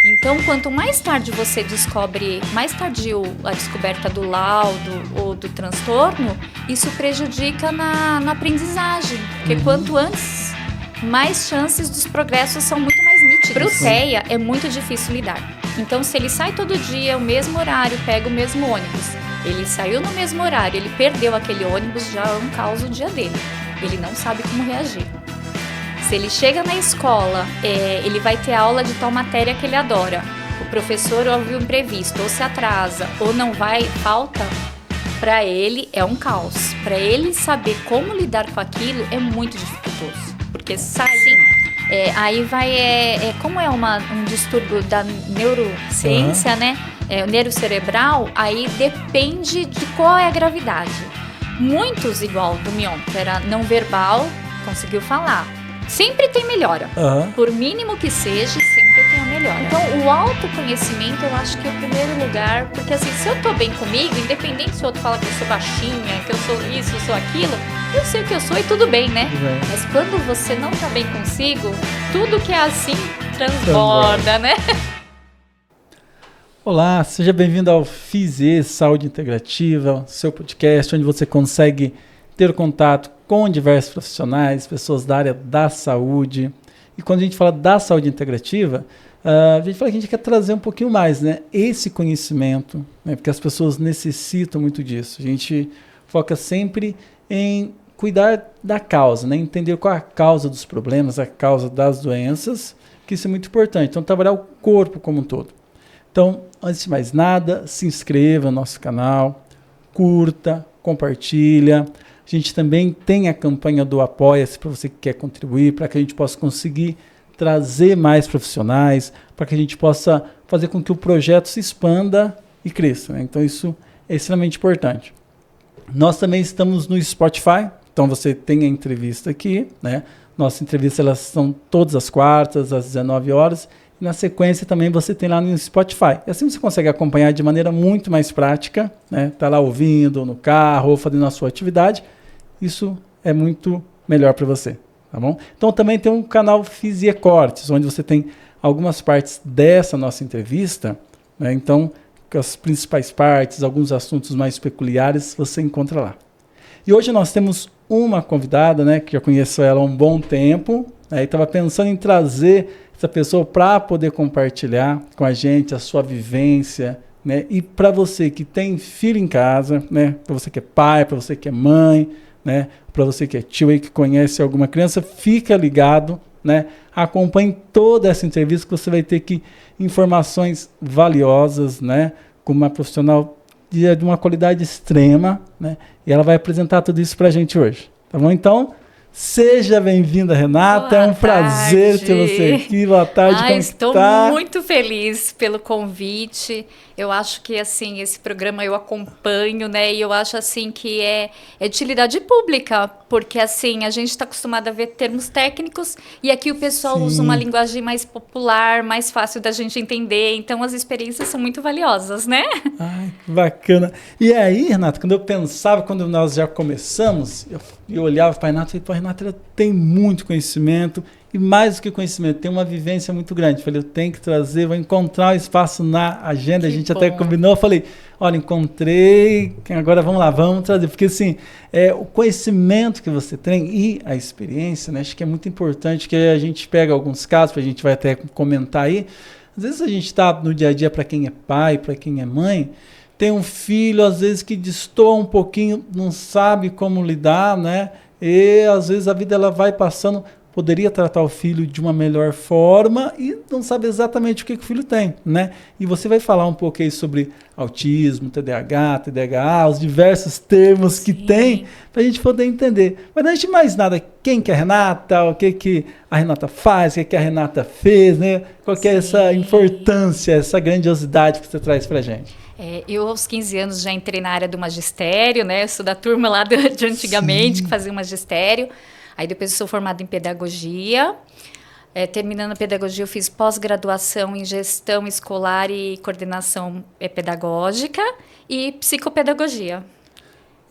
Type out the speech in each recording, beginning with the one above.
Então, quanto mais tarde você descobre, mais tardio a descoberta do laudo ou do transtorno, isso prejudica na aprendizagem. Porque quanto antes, mais chances dos progressos são muito mais nítidos. Para o TEA é muito difícil lidar. Então, se ele sai todo dia, o mesmo horário, pega o mesmo ônibus, ele saiu no mesmo horário, ele perdeu aquele ônibus, já é um caos o dia dele. Ele não sabe como reagir. Se ele chega na escola, ele vai ter aula de tal matéria que ele adora. O professor ouve um imprevisto, ou se atrasa, ou não vai, falta. Para ele é um caos. Para ele saber como lidar com aquilo é muito dificultoso. Porque aí vai, como é um distúrbio da neurociência, né? O neurocerebral, aí depende de qual é a gravidade. Muitos, igual do Mion, que era não verbal, conseguiu falar. Sempre tem melhora. Por mínimo que seja, sempre tem a melhora. Então, o autoconhecimento, eu acho que é o primeiro lugar. Porque assim, se eu tô bem comigo, independente se o outro fala que eu sou baixinha, que eu sou isso, eu sou aquilo, eu sei o que eu sou e tudo bem, né? Mas quando você não tá bem consigo, tudo que é assim transborda, né? Olá, seja bem-vindo ao FISE Saúde Integrativa, seu podcast onde você consegue ter contato com diversos profissionais, pessoas da área da saúde. E quando a gente fala da saúde integrativa, a gente fala que a gente quer trazer um pouquinho mais, né? Esse conhecimento, né? Porque as pessoas necessitam muito disso. A gente foca sempre em cuidar da causa, né? Entender qual é a causa dos problemas, a causa das doenças, que isso é muito importante. Então, trabalhar o corpo como um todo. Então, antes de mais nada, se inscreva no nosso canal, curta, compartilha. A gente também tem a campanha do Apoia-se para você que quer contribuir, para que a gente possa conseguir trazer mais profissionais, para que a gente possa fazer com que o projeto se expanda e cresça, né? Então isso é extremamente importante. Nós também estamos no Spotify, então você tem a entrevista aqui, né? Nossas entrevistas elas são todas as quartas, às 19 horas, e na sequência também você tem lá no Spotify. E assim você consegue acompanhar de maneira muito mais prática, né? Tá lá ouvindo no carro ou fazendo a sua atividade. Isso é muito melhor para você, tá bom? Então também tem um canal Fisiocortes, onde você tem algumas partes dessa nossa entrevista, né? Então, as principais partes, alguns assuntos mais peculiares, você encontra lá. E hoje nós temos uma convidada, né, que já conheço ela há um bom tempo, né, e estava pensando em trazer essa pessoa para poder compartilhar com a gente a sua vivência, né? E para você que tem filho em casa, né, para você que é pai, para você que é mãe, né, para você que é tio e que conhece alguma criança, fica ligado, né, acompanhe toda essa entrevista que você vai ter informações valiosas, né, com uma profissional de uma qualidade extrema, né, e ela vai apresentar tudo isso para a gente hoje, tá bom? Então, seja bem-vinda, Renata. Boa é um prazer ter você aqui. Boa tarde, como estou tá? muito feliz pelo convite. Eu acho que assim esse programa eu acompanho, né? E eu acho assim que é de utilidade pública, porque assim a gente está acostumado a ver termos técnicos e aqui o pessoal usa uma linguagem mais popular, mais fácil da gente entender. Então as experiências são muito valiosas, né? Ai, que bacana. E aí, Renata, quando eu pensava, quando nós já começamos, eu olhava para a Renata e falei, Renata, ela tem muito conhecimento e mais do que conhecimento, tem uma vivência muito grande. Falei, eu tenho que trazer, vou encontrar um espaço na agenda. A gente até combinou, falei, olha, encontrei, agora vamos lá, vamos trazer. Porque assim, o conhecimento que você tem e a experiência, né, acho que é muito importante que a gente pega alguns casos, a gente vai até comentar aí. Às vezes a gente está no dia a dia, para quem é pai, para quem é mãe, tem um filho, às vezes, que destoa um pouquinho, não sabe como lidar, né? E às vezes a vida ela vai passando, poderia tratar o filho de uma melhor forma e não sabe exatamente o que o filho tem, né? E você vai falar um pouco aí sobre autismo, TDAH, TDAH, os diversos termos que tem, para a gente poder entender. Mas antes de mais nada, quem que é a Renata, o que a Renata faz, o que a Renata fez, né? Qual que é essa importância, essa grandiosidade que você traz para a gente? Eu, aos 15 anos, já entrei na área do magistério, né? Eu sou da turma lá de antigamente, que fazia o magistério. Aí depois eu sou formada em pedagogia. Terminando a pedagogia, eu fiz pós-graduação em gestão escolar e coordenação pedagógica e psicopedagogia.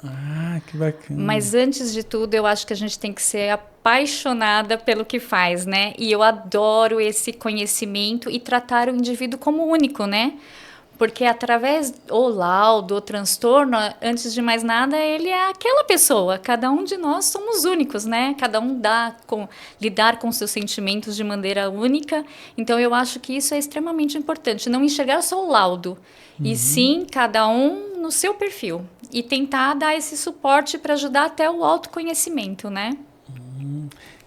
Ah, que bacana. Mas antes de tudo, eu acho que a gente tem que ser apaixonada pelo que faz, né? E eu adoro esse conhecimento e tratar o indivíduo como único, né? Porque através do laudo, o transtorno, antes de mais nada, ele é aquela pessoa. Cada um de nós somos únicos, né? Cada um lidar com seus sentimentos de maneira única. Então, eu acho que isso é extremamente importante. Não enxergar só o laudo, e sim cada um no seu perfil. E tentar dar esse suporte para ajudar até o autoconhecimento, né?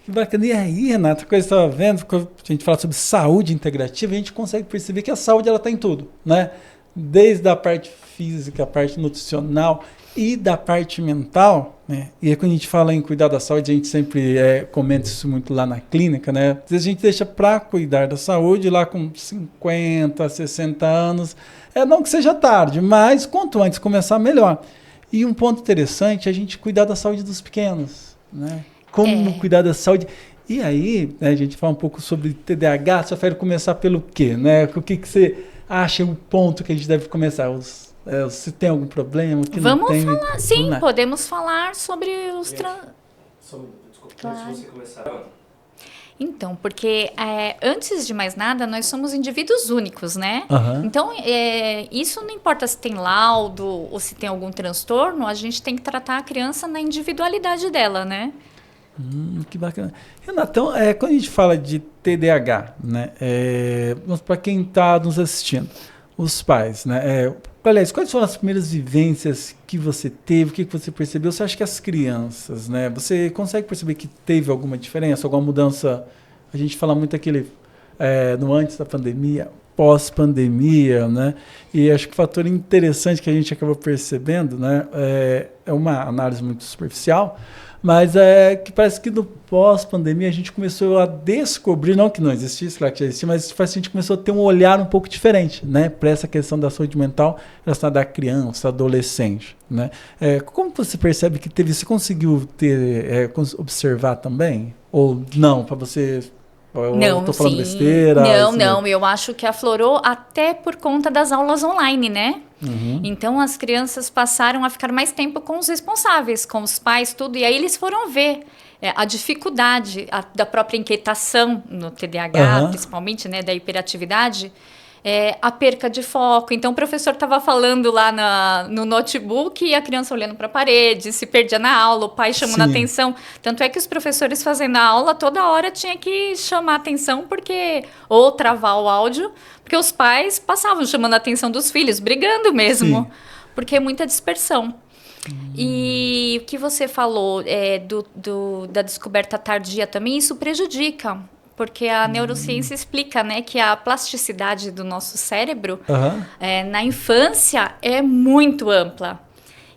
Que bacana. E aí, Renata, coisa que eu estava vendo, quando a gente fala sobre saúde integrativa, a gente consegue perceber que a saúde ela está em tudo, né? Desde a parte física, a parte nutricional e da parte mental, né? E aí, quando a gente fala em cuidar da saúde, a gente sempre comenta isso muito lá na clínica, né? Às vezes a gente deixa para cuidar da saúde lá com 50, 60 anos. Não que seja tarde, mas quanto antes começar, melhor. E um ponto interessante é a gente cuidar da saúde dos pequenos, né? Como cuidar da saúde. E aí, né, a gente fala um pouco sobre TDAH, você prefere começar pelo quê? Né? O que você acha o ponto que a gente deve começar? Se tem algum problema, que Vamos não tem... falar, sim, podemos falar sobre os... Desculpa, Claro. se você começar... Então, porque antes de mais nada, nós somos indivíduos únicos, né? Uhum. Então, isso não importa se tem laudo ou se tem algum transtorno, a gente tem que tratar a criança na individualidade dela, né? Que bacana. Renatão, quando a gente fala de TDAH, né, para quem está nos assistindo, os pais, né, aliás, quais foram as primeiras vivências que você teve, o que você percebeu? Você acha que as crianças, né, você consegue perceber que teve alguma diferença, alguma mudança? A gente fala muito aquele no antes da pandemia, pós-pandemia, né? E acho que o fator interessante que a gente acaba percebendo, né, é uma análise muito superficial, mas que parece que no pós-pandemia a gente começou a descobrir, não que não existisse, claro que já existia, mas a gente começou a ter um olhar um pouco diferente, né, para essa questão da saúde mental relacionada à criança, adolescente, né? Como você percebe que teve, você conseguiu observar também? Ou não, para você... Não, estou falando sim. besteira? Não, eu acho que aflorou até por conta das aulas online, né? Uhum. Então, as crianças passaram a ficar mais tempo com os responsáveis, com os pais, tudo. E aí, eles foram ver a dificuldade da própria inquietação no TDAH, principalmente, né, da hiperatividade, a perca de foco. Então, o professor estava falando lá no notebook e a criança olhando para a parede, se perdia na aula, o pai chamando a atenção. Tanto é que os professores fazendo a aula, toda hora tinha que chamar a atenção, ou travar o áudio, porque os pais passavam chamando a atenção dos filhos, brigando mesmo, porque é muita dispersão. E o que você falou da descoberta tardia também, isso prejudica. Porque a neurociência explica, né, que a plasticidade do nosso cérebro na infância é muito ampla.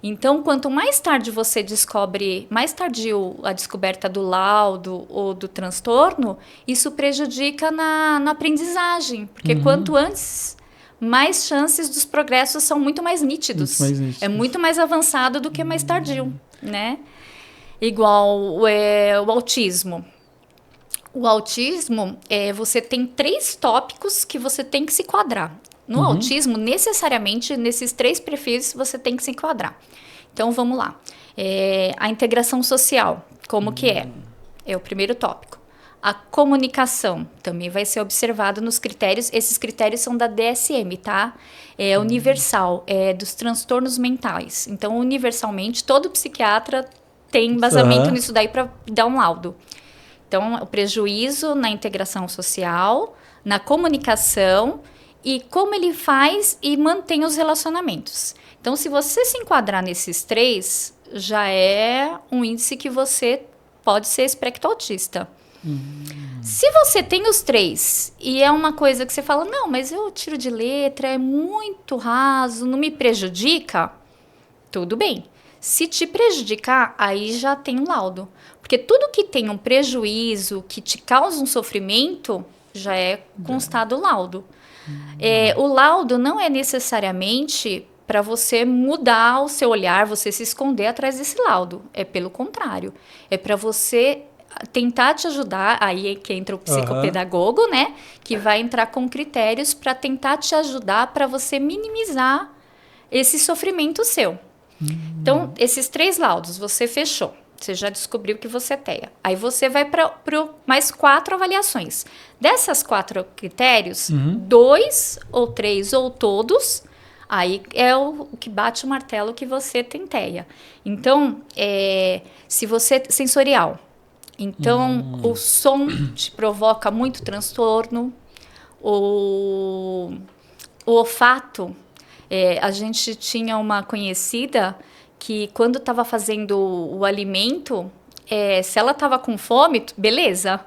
Então, quanto mais tarde você descobre, mais tardio a descoberta do laudo ou do transtorno, isso prejudica na aprendizagem. Porque quanto antes, mais chances dos progressos são muito mais nítidos. É muito mais avançado do que mais tardio, né? Igual o autismo. O autismo, você tem 3 tópicos que você tem que se enquadrar. No autismo, necessariamente, nesses 3 perfis, você tem que se enquadrar. Então, vamos lá. A integração social, como que é? É o primeiro tópico. A comunicação também vai ser observado nos critérios. Esses critérios são da DSM, tá? É universal, dos transtornos mentais. Então, universalmente, todo psiquiatra tem embasamento nisso daí para dar um laudo. Então, o prejuízo na integração social, na comunicação e como ele faz e mantém os relacionamentos. Então, se você se enquadrar nesses 3, já é um índice que você pode ser espectro autista. Se você tem os 3 e é uma coisa que você fala, não, mas eu tiro de letra, é muito raso, não me prejudica, tudo bem. Se te prejudicar, aí já tem um laudo. Porque tudo que tem um prejuízo, que te causa um sofrimento, já é constado o laudo. O laudo não é necessariamente para você mudar o seu olhar, você se esconder atrás desse laudo. É pelo contrário. É para você tentar te ajudar, aí é que entra o psicopedagogo, né? Que vai entrar com critérios para tentar te ajudar para você minimizar esse sofrimento seu. Então, esses 3 laudos, você fechou. Você já descobriu que você é TEA. Aí você vai para mais 4 avaliações. Dessas 4 critérios, 2 ou 3 ou todos, aí é o que bate o martelo que você tem TEA. Então, se você... Sensorial. Então, o som te provoca muito transtorno. O olfato... a gente tinha uma conhecida que quando estava fazendo o alimento, se ela estava com fome, beleza.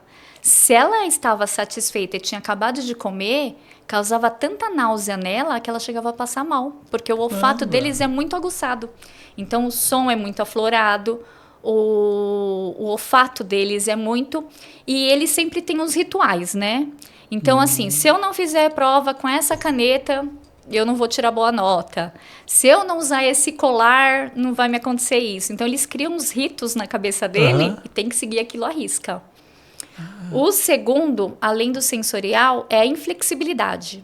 Se ela estava satisfeita e tinha acabado de comer, causava tanta náusea nela que ela chegava a passar mal, porque o olfato deles é muito aguçado. Então, o som é muito aflorado, o olfato deles é muito... E eles sempre têm uns rituais, né? Então, assim, se eu não fizer prova com essa caneta... eu não vou tirar boa nota. Se eu não usar esse colar, não vai me acontecer isso. Então, eles criam uns ritos na cabeça dele e tem que seguir aquilo à risca. O segundo, além do sensorial, é a inflexibilidade.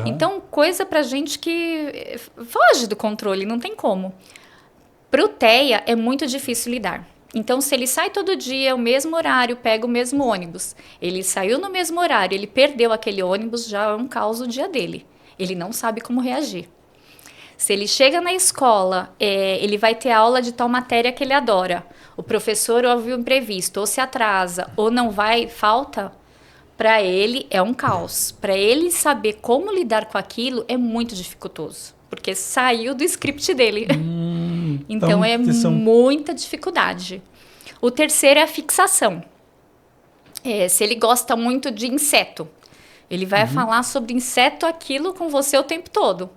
Então, coisa pra gente que foge do controle, não tem como. Pro TEA, é muito difícil lidar. Então, se ele sai todo dia, o mesmo horário, pega o mesmo ônibus, ele saiu no mesmo horário, ele perdeu aquele ônibus, já é um caos o dia dele. Ele não sabe como reagir. Se ele chega na escola, ele vai ter aula de tal matéria que ele adora. O professor ouve o imprevisto, ou se atrasa, ou não vai, falta. Para ele é um caos. Para ele saber como lidar com aquilo é muito dificultoso. Porque saiu do script dele. Então é muita dificuldade. O terceiro é a fixação. Se ele gosta muito de inseto, ele vai falar sobre inseto aquilo com você o tempo todo.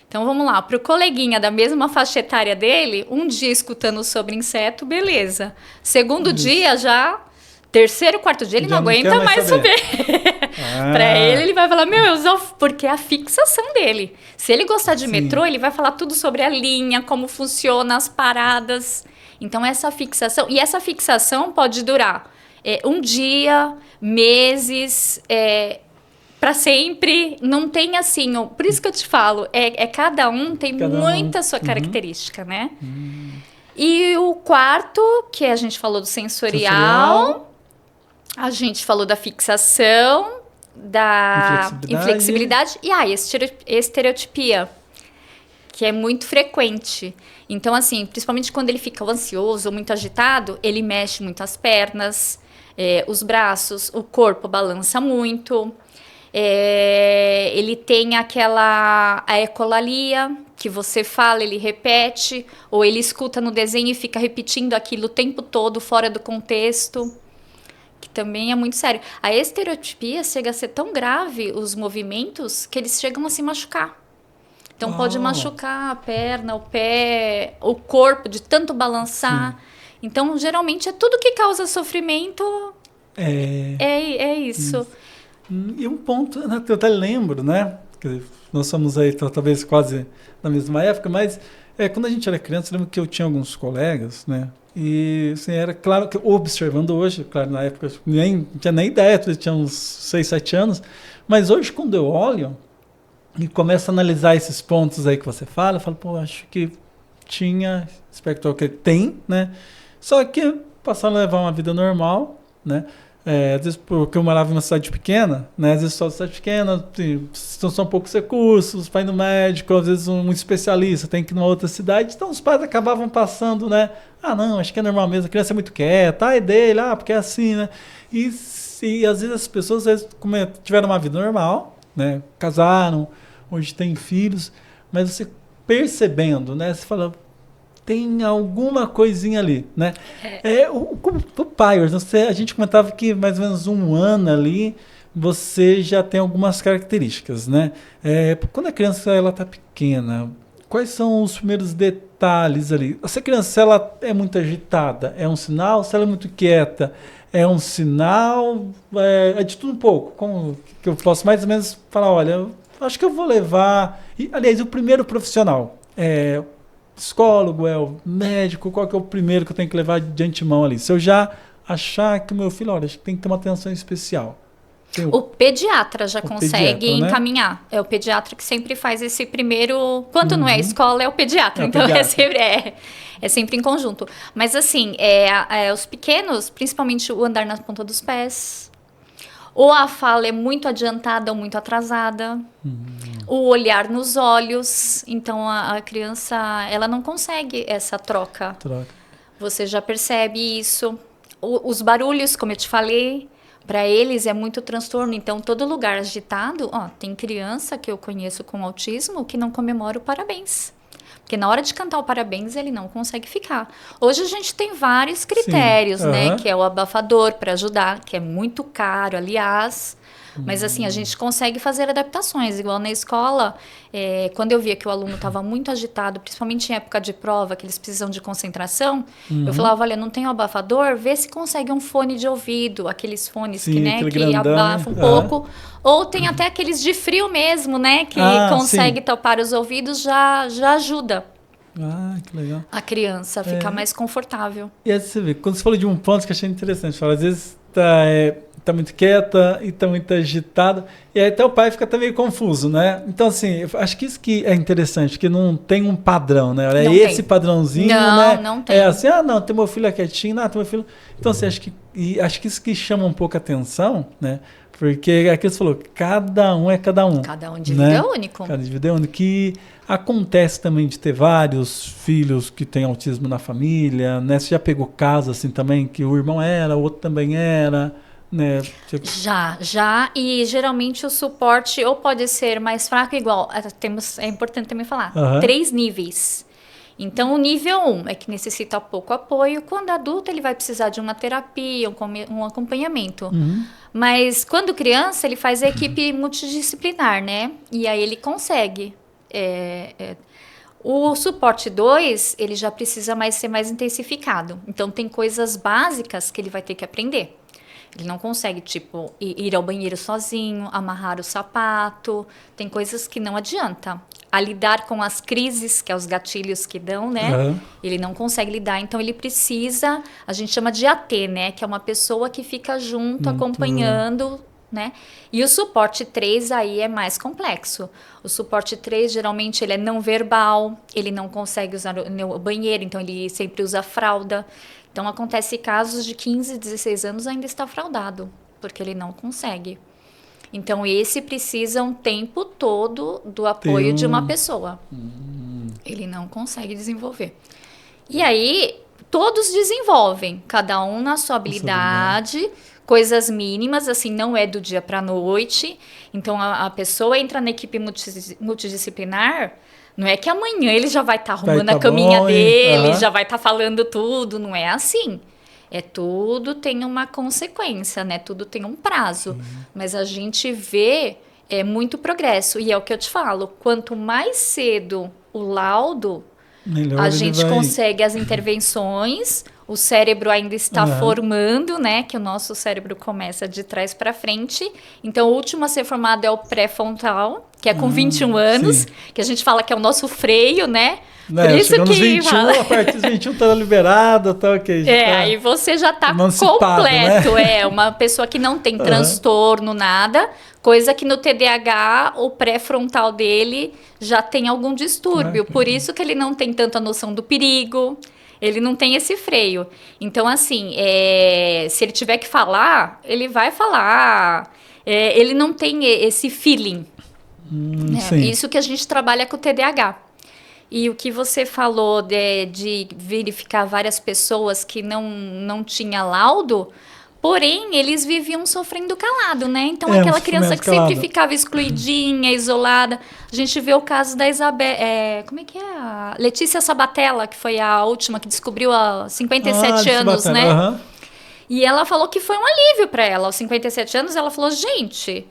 Então, vamos lá. Para o coleguinha da mesma faixa etária dele, um dia escutando sobre inseto, beleza. Segundo dia, já... Terceiro, quarto dia, ele não aguenta mais saber. Para ele vai falar, porque é a fixação dele. Se ele gostar de metrô, ele vai falar tudo sobre a linha, como funciona, as paradas. Então, essa fixação... E essa fixação pode durar um dia, meses... para sempre, não tem assim... Por isso que eu te falo, cada um tem muita sua característica, né? E o quarto, que a gente falou do sensorial, a gente falou da fixação, da inflexibilidade e a estereotipia, que é muito frequente. Então, assim, principalmente quando ele fica ansioso ou muito agitado, ele mexe muito as pernas, os braços, o corpo balança muito... ele tem a ecolalia, que você fala, ele repete, ou ele escuta no desenho e fica repetindo aquilo o tempo todo, fora do contexto, que também é muito sério. A estereotipia chega a ser tão grave, os movimentos, que eles chegam a se machucar. Então, pode machucar a perna, o pé, o corpo, de tanto balançar. Sim. Então, geralmente, é tudo que causa sofrimento, é isso. E um ponto, eu até lembro, né? Que nós somos aí talvez quase na mesma época, mas quando a gente era criança, eu lembro que eu tinha alguns colegas, né? E assim, era claro que observando hoje, claro, na época não tinha nem ideia, eu tinha uns 6, 7 anos, mas hoje quando eu olho e começo a analisar esses pontos aí que você fala, eu falo, pô, acho que tinha, espero que tem, né? Só que passaram a levar uma vida normal, né? Às vezes porque eu morava em uma cidade pequena, né? Às vezes só cidade pequena, são poucos recursos, vai no médico, às vezes um especialista tem que ir numa outra cidade, então os pais acabavam passando, né? Ah, não, acho que é normal mesmo, a criança é muito quieta, é dele, porque é assim, né? E às vezes as pessoas às vezes, tiveram uma vida normal, né? Casaram, hoje têm filhos, mas você percebendo, né? Você fala... tem alguma coisinha ali, né? O pai, a gente comentava que mais ou menos 1 ano ali, você já tem algumas características, né? Quando a criança ela tá pequena, quais são os primeiros detalhes ali? Se a criança ela é muito agitada, é um sinal? Se ela é muito quieta, é um sinal? É de tudo um pouco. Como que eu posso mais ou menos falar, olha, acho que eu vou levar... aliás, o primeiro profissional psicólogo, o médico, qual que é o primeiro que eu tenho que levar de antemão ali? Se eu já achar que o meu filho, olha, acho que tem que ter uma atenção especial. O pediatra já consegue encaminhar. Né? É o pediatra que sempre faz esse primeiro... Quando não é escola, é o pediatra. Então, É sempre em conjunto. Mas assim, os pequenos, principalmente o andar na ponta dos pés, ou a fala é muito adiantada ou muito atrasada, o olhar nos olhos. Então a criança, ela não consegue essa troca. Você já percebe isso. Os barulhos, como eu te falei, para eles é muito transtorno. Então, todo lugar agitado, tem criança que eu conheço com autismo que não comemora o parabéns. Porque na hora de cantar o parabéns, ele não consegue ficar. Hoje a gente tem vários critérios, né? Que é o abafador para ajudar, que é muito caro, aliás. Mas assim, a gente consegue fazer adaptações. Igual na escola, quando eu via que o aluno estava muito agitado, principalmente em época de prova, que eles precisam de concentração, eu falava, olha, não tem um abafador? Vê se consegue um fone de ouvido, aqueles fones que abafam um pouco. Ou tem até aqueles de frio mesmo, né? Que consegue tapar os ouvidos, já ajuda. Que legal. A criança ficar mais confortável. E aí você vê, quando você falou de um ponto que eu achei interessante, fala, às vezes tá muito quieta e tá muito agitada, e aí até o pai fica até meio confuso, né? Então, assim, eu acho que isso que é interessante, que não tem um padrão, né? É esse padrãozinho, né? Não tem. É assim, não, tem meu filho quietinho, tem meu filho... Então, assim, acho que isso que chama um pouco a atenção, né? Porque aqui você falou, cada um é cada um. Cada um indivíduo é único. Cada indivíduo é único. Que acontece também de ter vários filhos que têm autismo na família, né? Você já pegou casos assim também, que o irmão era, o outro também era... Né? Já, e geralmente o suporte ou pode ser mais fraco, igual, é importante também falar, 3 níveis. Então, o nível 1 é que necessita pouco apoio, quando adulto ele vai precisar de uma terapia, um acompanhamento. Mas quando criança, ele faz a equipe multidisciplinar, né? E aí ele consegue. O suporte 2, ele já precisa ser mais intensificado. Então, tem coisas básicas que ele vai ter que aprender. Ele não consegue, tipo, ir ao banheiro sozinho, amarrar o sapato. Tem coisas que não adianta. A lidar com as crises, que é os gatilhos que dão, né? Ele não consegue lidar. Então, ele precisa... A gente chama de AT, né? Que é uma pessoa que fica junto, acompanhando, né? E o suporte 3 aí é mais complexo. O suporte 3, geralmente, ele é não verbal. Ele não consegue usar o banheiro, então ele sempre usa fralda. Então, acontece casos de 15, 16 anos ainda está fraudado, porque ele não consegue. Então, esse precisa um tempo todo do apoio de uma pessoa. Ele não consegue desenvolver. E aí, todos desenvolvem, cada um na sua habilidade, coisas mínimas, assim, não é do dia para a noite. Então, a pessoa entra na equipe multidisciplinar... Não é que amanhã ele já vai estar arrumando a caminha dele, já vai estar falando tudo, não é assim. Tudo tem uma consequência, né? Tudo tem um prazo. Mas a gente vê muito progresso. E é o que eu te falo, quanto mais cedo o laudo, melhor a gente consegue as intervenções, o cérebro ainda está formando, né? Que o nosso cérebro começa de trás para frente. Então, o último a ser formado é o pré-frontal, que é com 21 anos, que a gente fala que é o nosso freio, né? Por isso que... 21, a partir dos 21 tá liberado, tá ok. Aí você já tá completo. Né? Uma pessoa que não tem transtorno, nada, coisa que no TDAH, o pré-frontal dele já tem algum distúrbio. Por isso que ele não tem tanta noção do perigo, ele não tem esse freio. Então, assim, se ele tiver que falar, ele vai falar. Ele não tem esse feeling. Isso que a gente trabalha com o TDAH. E o que você falou de verificar várias pessoas que não tinha laudo, porém, eles viviam sofrendo calado, né? Então, aquela criança que sempre ficava excluidinha, isolada. A gente vê o caso da Isabel... como é que é? A Letícia Sabatella, que foi a última que descobriu há 57 anos, né? E ela falou que foi um alívio para ela. Aos 57 anos, ela falou, gente...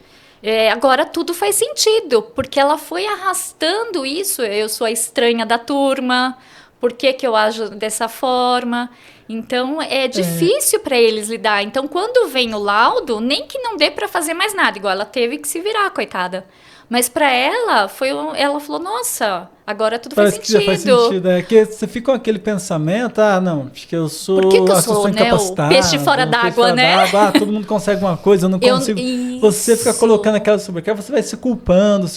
agora tudo faz sentido, porque ela foi arrastando isso. Eu sou a estranha da turma, por que eu ajo dessa forma? Então, é difícil para eles lidar. Então, quando vem o laudo, nem que não dê para fazer mais nada, igual ela teve que se virar, coitada. Mas para ela, ela falou, nossa, agora tudo Parece faz que já sentido. faz sentido, é que você fica com aquele pensamento, não, acho que eu sou, Por que eu sou sou, né, incapacitado, o peixe fora d'água, né? Todo mundo consegue uma coisa, eu não consigo. Você fica colocando aquela sobrecarga, você vai se culpando,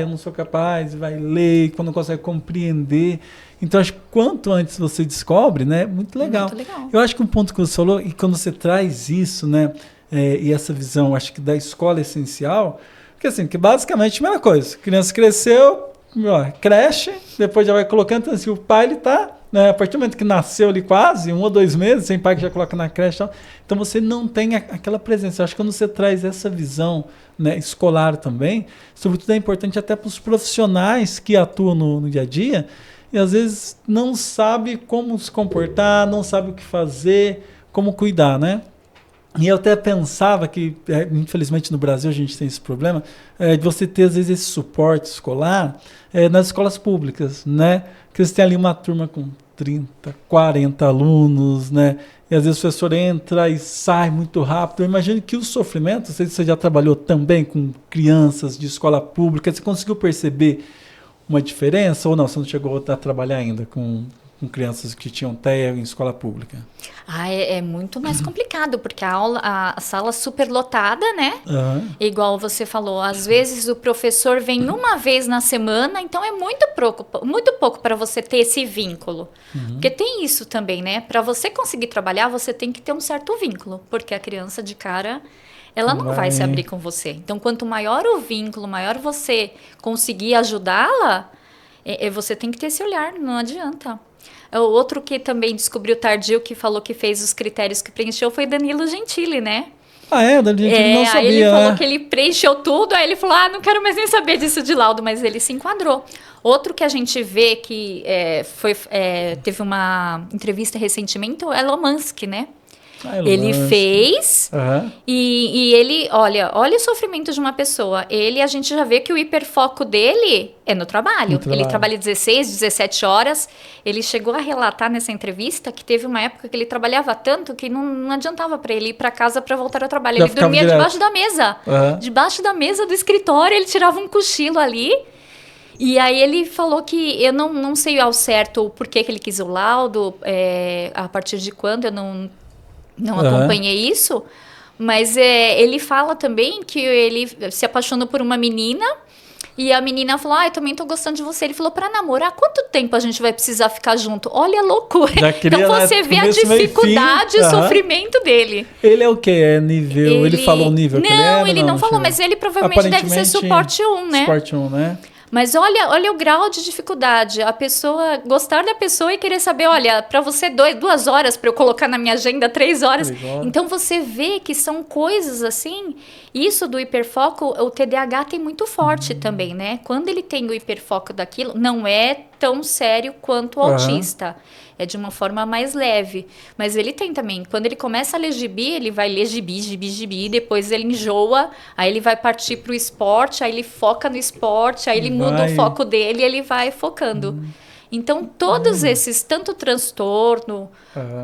eu não sou capaz, vai ler, quando não consegue compreender. Então, acho que quanto antes você descobre, né, muito legal. Muito legal. Eu acho que um ponto que você falou, e quando você traz isso, né, e essa visão, acho que da escola essencial, porque assim, que basicamente a mesma coisa, a criança cresceu, creche, depois já vai colocando, então assim, o pai ele tá, né, a partir do momento que nasceu ali quase, 1 ou 2 meses, sem pai que já coloca na creche, então você não tem aquela presença. Eu acho que quando você traz essa visão, né, escolar também, sobretudo é importante até para os profissionais que atuam no dia a dia, e às vezes não sabe como se comportar, não sabe o que fazer, como cuidar, né? E eu até pensava que, infelizmente no Brasil a gente tem esse problema, de você ter às vezes esse suporte escolar nas escolas públicas, né? Que você tem ali uma turma com 30, 40 alunos, né? E às vezes o professor entra e sai muito rápido. Eu imagino que o sofrimento, não sei se você já trabalhou também com crianças de escola pública, você conseguiu perceber uma diferença ou não? Você não chegou a trabalhar ainda com crianças que tinham TEA em escola pública? É muito mais complicado, porque a sala super lotada, né? Uhum. Igual você falou, às vezes o professor vem uma vez na semana, então é muito pouco para você ter esse vínculo. Uhum. Porque tem isso também, né? Para você conseguir trabalhar, você tem que ter um certo vínculo, porque a criança de cara, ela não vai se abrir com você. Então, quanto maior o vínculo, maior você conseguir ajudá-la, você tem que ter esse olhar, não adianta. O outro que também descobriu tardio, que falou que fez os critérios que preencheu, foi Danilo Gentili, né? O Danilo Gentili não sabia. Aí ele falou que ele preencheu tudo, aí ele falou, não quero mais nem saber disso de laudo, mas ele se enquadrou. Outro que a gente vê que teve uma entrevista recentemente, o Elon Musk, né? Ele fez e ele, olha o sofrimento de uma pessoa. A gente já vê que o hiperfoco dele é no trabalho. Ele trabalha 16, 17 horas. Ele chegou a relatar nessa entrevista que teve uma época que ele trabalhava tanto que não adiantava para ele ir para casa para voltar ao trabalho. Ele dormia debaixo da mesa. Debaixo da mesa do escritório, ele tirava um cochilo ali. E aí ele falou que eu não sei ao certo o porquê que ele quis o laudo, a partir de quando, eu não acompanhei isso, mas ele fala também que ele se apaixonou por uma menina e a menina falou, eu também tô gostando de você. Ele falou, para namorar, quanto tempo a gente vai precisar ficar junto? Olha a loucura. Então você vê a dificuldade e o sofrimento dele. Ele é o quê? É nível... Ele falou o nível que ele é? Não, ele não falou, mas ele provavelmente deve ser suporte 1, né? Suporte 1, né? Mas olha o grau de dificuldade. A pessoa, gostar da pessoa e querer saber, olha, para você 2 horas, para eu colocar na minha agenda 3 horas. Então você vê que são coisas assim. Isso do hiperfoco, o TDAH tem muito forte também, né? Quando ele tem o hiperfoco daquilo, não é tão sério quanto o autista. É de uma forma mais leve. Mas ele tem também. Quando ele começa a ler gibi, ele vai ler gibi, depois ele enjoa, aí ele vai partir para o esporte, aí ele foca no esporte, aí ele muda o foco dele e ele vai focando. Então, todos esses, tanto o transtorno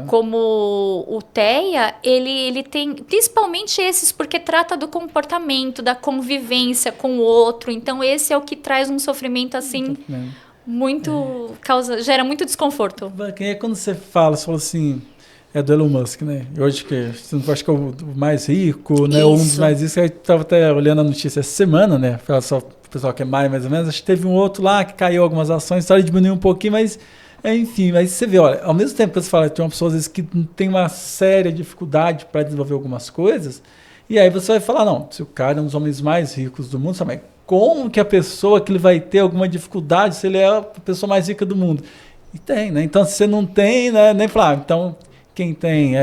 como o TEA, ele tem, principalmente esses, porque trata do comportamento, da convivência com o outro. Então, esse é o que traz um sofrimento assim... gera muito desconforto. Quando você falou assim, do Elon Musk, né? Hoje que acho que é o mais rico, né? Um dos mais ricos. Eu estava até olhando a notícia essa semana, né? Só o pessoal que é mais ou menos. Acho que teve um outro lá que caiu algumas ações, só diminuiu um pouquinho, mas enfim, mas você vê, olha, ao mesmo tempo que você fala que tem uma pessoa às vezes que tem uma séria dificuldade para desenvolver algumas coisas, e aí você vai falar, não, se o cara é um dos homens mais ricos do mundo, sabe? Como que a pessoa que ele vai ter alguma dificuldade se ele é a pessoa mais rica do mundo? E tem, né? Então, se você não tem, né, nem falar, então, quem tem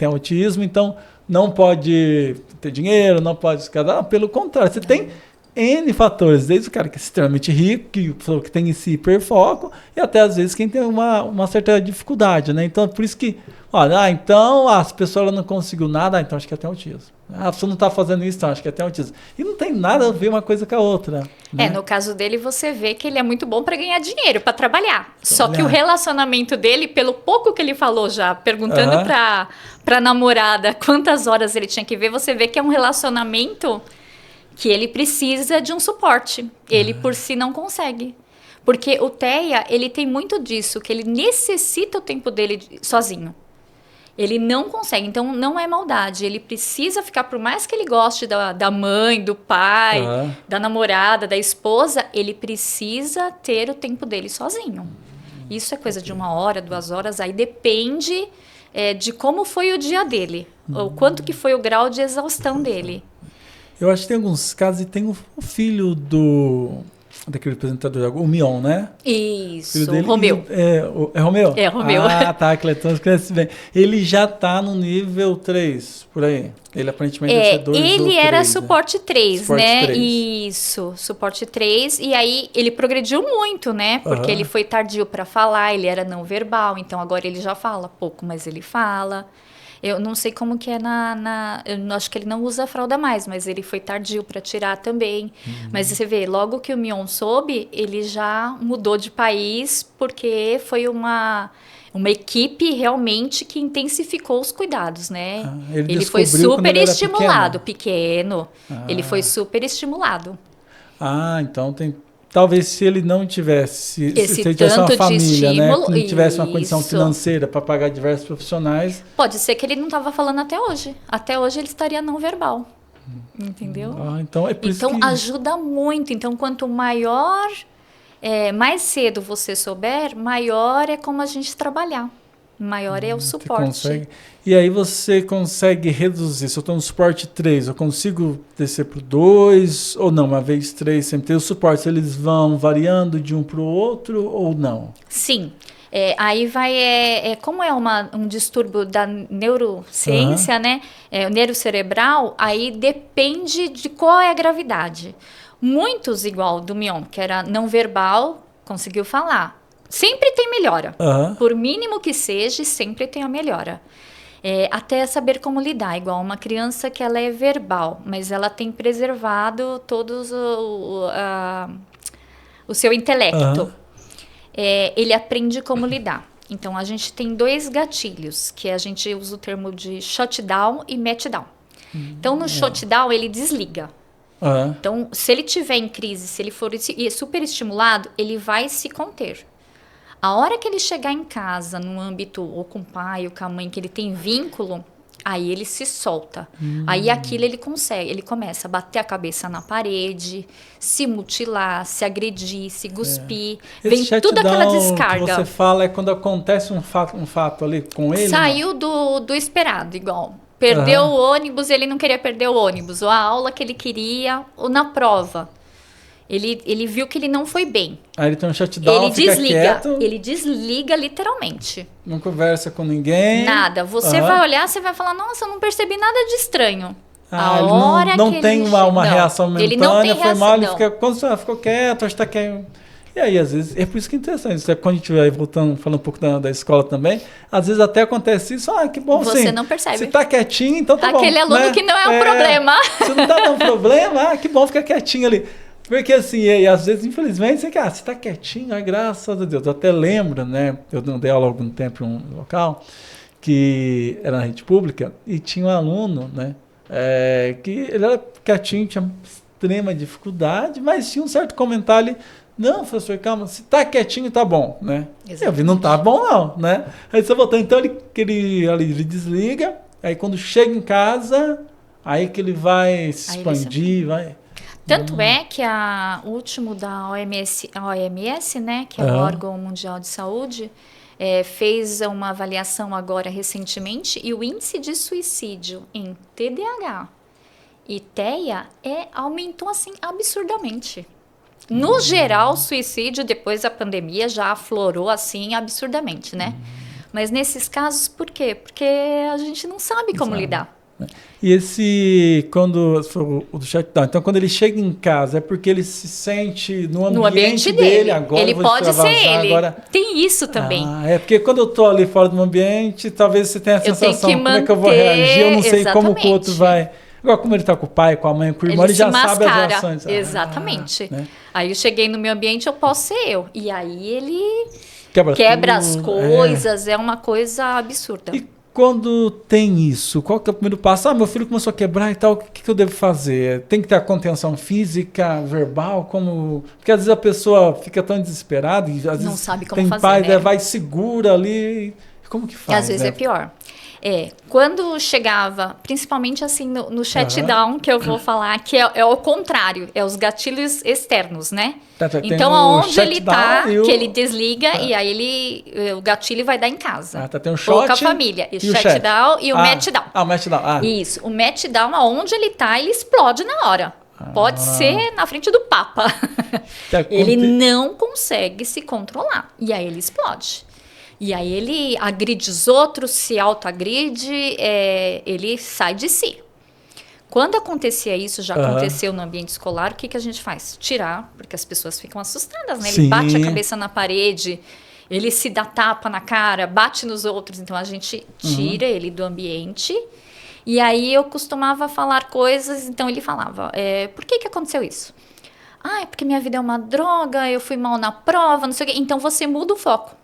autismo, então, não pode ter dinheiro, não pode se casar. Não, pelo contrário, você tem N fatores, desde o cara que é extremamente rico, que tem esse hiperfoco, e até às vezes quem tem uma certa dificuldade, né? Então, por isso que, olha, então, as pessoas não conseguiu nada, então acho que é até autismo. A pessoa não está fazendo isso, então acho que é até autismo. E não tem nada a ver uma coisa com a outra. Né? No caso dele, você vê que ele é muito bom para ganhar dinheiro, para trabalhar. Só que o relacionamento dele, pelo pouco que ele falou já, perguntando para a namorada quantas horas ele tinha que ver, você vê que é um relacionamento que ele precisa de um suporte. Ele por si não consegue. Porque o TEA, ele tem muito disso, que ele necessita o tempo dele sozinho. Ele não consegue, então não é maldade. Ele precisa ficar, por mais que ele goste da mãe, do pai, da namorada, da esposa, ele precisa ter o tempo dele sozinho. Isso é coisa de 1 hora, 2 horas, aí depende de como foi o dia dele, ou quanto que foi o grau de exaustão dele. Eu acho que tem alguns casos, e tem o filho daquele apresentador, o Mion, né? Isso, o dele, Romeu. É Romeu? É, Romeu. Ah, tá, Cleiton, conhece bem. Ele já tá no nível 3, por aí. Ele aparentemente deve ser 2 ou 3. Ele era suporte 3, suporte né? 3. Isso, suporte 3. E aí ele progrediu muito, né? Porque ele foi tardio para falar, ele era não verbal. Então agora ele já fala pouco, mas ele fala. Eu não sei como que é eu acho que ele não usa fralda mais, mas ele foi tardio para tirar também. Mas você vê, logo que o Mion soube, ele já mudou de país, porque foi uma equipe realmente que intensificou os cuidados, né? Ele foi super estimulado, pequeno. Ele foi super estimulado. Então talvez se ele não tivesse, se ele tivesse uma família, né, que não tivesse uma condição financeira para pagar diversos profissionais. Pode ser que ele não estava falando até hoje. Até hoje ele estaria não verbal. Entendeu? Então é por isso que ajuda muito. Então, quanto maior, mais cedo você souber, maior é como a gente trabalhar. Maior é o suporte. E aí você consegue reduzir. Se eu estou no suporte 3, eu consigo descer para o 2 ou não? Uma vez 3, sempre tem o suporte. Eles vão variando de um para o outro ou não? Sim. Aí vai... como é um distúrbio da neurociência, né? O neurocerebral, aí depende de qual é a gravidade. Muitos, igual do Mion, que era não verbal, conseguiu falar. Sempre tem melhora. Por mínimo que seja, sempre tem a melhora. Até saber como lidar. Igual uma criança que ela é verbal, mas ela tem preservado todos o seu intelecto. Ele aprende como lidar. Então, a gente tem 2 gatilhos, que a gente usa o termo de shutdown e meltdown. Então, no shutdown, ele desliga. Então, se ele tiver em crise, se ele for super estimulado, ele vai se conter. A hora que ele chegar em casa, no âmbito ou com o pai ou com a mãe, que ele tem vínculo, aí ele se solta. Aí aquilo ele começa a bater a cabeça na parede, se mutilar, se agredir, se cuspir. Vem toda aquela descarga. Que você fala é quando acontece um fato ali com ele? Saiu do esperado, igual. Perdeu o ônibus, ele não queria perder o ônibus. Ou a aula que ele queria, ou na prova. Ele viu que ele não foi bem. Aí ele tem um shutdown, fica quieto. Ele desliga literalmente. Não conversa com ninguém. Nada. Você vai olhar, você vai falar, nossa, eu não percebi nada de estranho. Ele não tem uma reação momentânea, foi mal, ele fica, quando você ficou quieto, acho que tá quieto. E aí, às vezes, é por isso que é interessante. Quando a gente vai voltando, falando um pouco da escola também, às vezes até acontece isso, que bom, você não percebe. Se tá quietinho, então tá bom. Aquele aluno, né? Que não é um problema. Se não tá dando problema, que bom, fica quietinho ali. Porque assim, e às vezes, infelizmente, você tá quietinho, graças a Deus. Eu até lembro, né? Eu dei aula há algum tempo em um local que era na rede pública e tinha um aluno, né? Que ele era quietinho, tinha extrema dificuldade, mas tinha um certo comentário ali. Não, professor, calma, se tá quietinho, tá bom, né? Exatamente. Eu vi, não tá bom não, né? Aí você voltou, então ele desliga, aí quando chega em casa, aí que ele vai se expandir, vai... Tanto é que o último da OMS, né, que é o órgão mundial de saúde, fez uma avaliação agora recentemente e o índice de suicídio em TDAH e TEA aumentou assim absurdamente. No geral, o suicídio depois da pandemia já aflorou assim absurdamente, né? Mas nesses casos, por quê? Porque a gente não sabe como lidar. E quando o do shutdown, então quando ele chega em casa é porque ele se sente no ambiente dele agora. Ele pode ser ele. Agora... Tem isso também. Porque quando eu tô ali fora do ambiente, talvez você tenha a sensação, como é que eu vou reagir? Eu não sei como o outro vai. Agora, como ele tá com o pai, com a mãe, com o irmão, ele já sabe as reações. Exatamente. Né? Aí eu cheguei no meu ambiente, eu posso ser eu. E aí ele quebra as coisas, é uma coisa absurda. E quando tem isso, qual que é o primeiro passo? Meu filho começou a quebrar e tal, o que eu devo fazer? Tem que ter a contenção física, verbal, como... Porque às vezes a pessoa fica tão desesperada e às vezes não sabe como tem fazer, pai, né? Vai segura ali, como que faz? E às vezes é pior. Quando chegava, principalmente assim no shutdown, que eu vou falar, que é o contrário, é os gatilhos externos, né? Então, aonde ele tá, que ele desliga e aí o gatilho vai dar em casa. Tem um shot ou com a família. E o shutdown e o matchdown. O matchdown. Isso. O matchdown, aonde ele tá, ele explode na hora. Pode ser na frente do Papa. Ele não consegue se controlar. E aí ele explode. E aí ele agride os outros, se autoagride, ele sai de si. Quando acontecia isso, já aconteceu no ambiente escolar, o que a gente faz? Tirar, porque as pessoas ficam assustadas, né? Ele bate a cabeça na parede, ele se dá tapa na cara, bate nos outros. Então, a gente tira ele do ambiente. E aí, eu costumava falar coisas, então ele falava, por que aconteceu isso? É porque minha vida é uma droga, eu fui mal na prova, não sei o quê. Então, você muda o foco.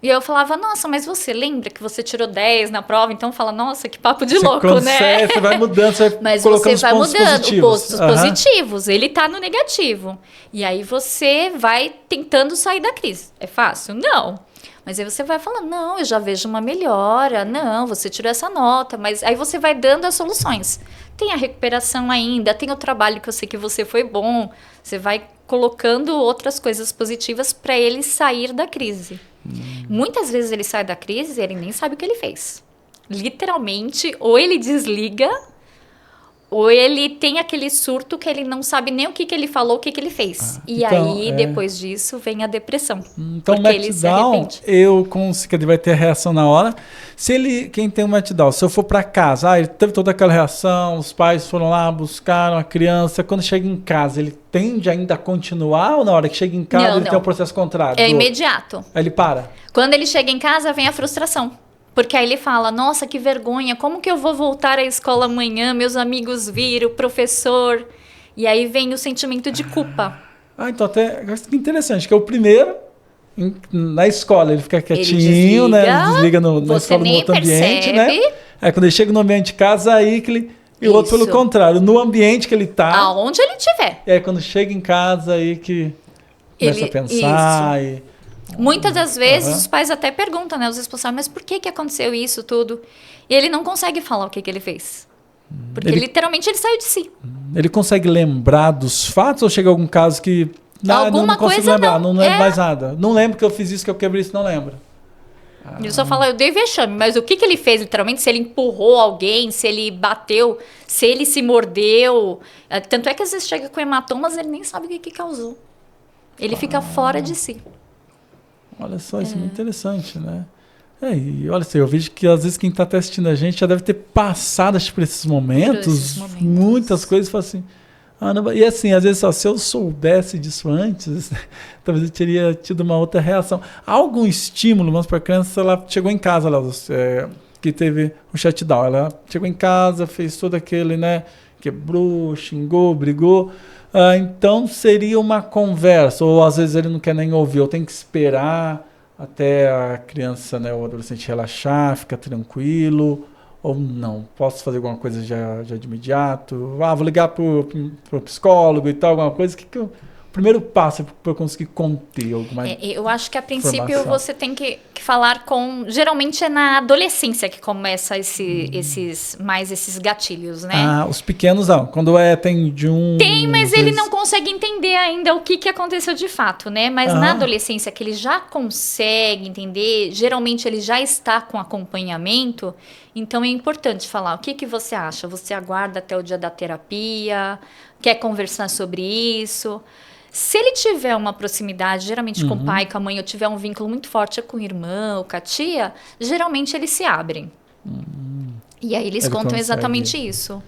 E eu falava, nossa, mas você lembra que você tirou 10 na prova? Então fala, nossa, que papo de louco, né? Você vai mudando, você vai mas colocando você vai os pontos mudando positivos. Os pontos positivos, ele tá no negativo. E aí você vai tentando sair da crise. É fácil? Não. Mas aí você vai falando, não, eu já vejo uma melhora, não, você tirou essa nota, mas aí você vai dando as soluções. Tem a recuperação ainda, tem o trabalho que eu sei que você foi bom, você vai colocando outras coisas positivas para ele sair da crise. Muitas vezes ele sai da crise e ele nem sabe o que ele fez. Literalmente, ou ele desliga, ou ele tem aquele surto que ele não sabe nem o que ele falou, o que ele fez. E então, aí, depois disso, vem a depressão. Então, o matchdown, ele vai ter a reação na hora. Quem tem um matchdown, se eu for para casa, ele teve toda aquela reação, os pais foram lá, buscaram a criança, quando chega em casa, ele tende ainda a continuar ou na hora que chega em casa ele tem um processo contrário? Imediato. Aí ele para? Quando ele chega em casa, vem a frustração. Porque aí ele fala, nossa, que vergonha, como que eu vou voltar à escola amanhã? Meus amigos viram, o professor... E aí vem o sentimento de culpa. Então até que interessante, que é o primeiro... Na escola ele fica quietinho, ele desliga na escola no outro ambiente, né? Aí quando ele chega no ambiente de casa, aí que ele... E o outro pelo contrário, no ambiente que ele tá... Aonde ele estiver. E aí quando chega em casa, aí que começa a pensar e... Muitas das vezes os pais até perguntam, né, os responsáveis, mas por que aconteceu isso tudo? E ele não consegue falar o que ele fez. Porque literalmente ele saiu de si. Ele consegue lembrar dos fatos ou chega algum caso que... Alguma não consigo coisa lembrar, não lembro mais nada. Não lembro que eu fiz isso, que eu quebrei isso, não lembro. Ele só fala, eu dei vexame, mas o que ele fez literalmente, se ele empurrou alguém, se ele bateu, se ele se mordeu. Tanto é que às vezes chega com hematomas, ele nem sabe o que causou. Ele fica fora de si. Olha só, isso é muito interessante, né? E olha assim, eu vejo que às vezes quem está assistindo a gente já deve ter passado por esses momentos, muitas coisas, e fala assim... E assim, às vezes, se eu soubesse disso antes, talvez eu teria tido uma outra reação. Há algum estímulo, mas para a criança, ela chegou em casa, que teve o shutdown. Ela chegou em casa, fez todo aquele, né? Quebrou, xingou, brigou. Então, seria uma conversa, ou às vezes ele não quer nem ouvir, eu tenho que esperar até a criança, né, o adolescente relaxar, ficar tranquilo. Ou não? Posso fazer alguma coisa já de imediato? Vou ligar pro psicólogo e tal, alguma coisa. O primeiro passo para eu conseguir conter alguma eu acho que a princípio você tem que falar com... Geralmente é na adolescência que começa esses gatilhos, né? Os pequenos não. Quando tem de um... Tem, mas ele não consegue entender ainda o que aconteceu de fato, né? Mas na adolescência que ele já consegue entender, geralmente ele já está com acompanhamento, então é importante falar, o que você acha? Você aguarda até o dia da terapia? Quer conversar sobre isso? Se ele tiver uma proximidade, geralmente com o pai, com a mãe, ou tiver um vínculo muito forte com o irmão, com a tia, geralmente eles se abrem. E aí eles contam exatamente isso.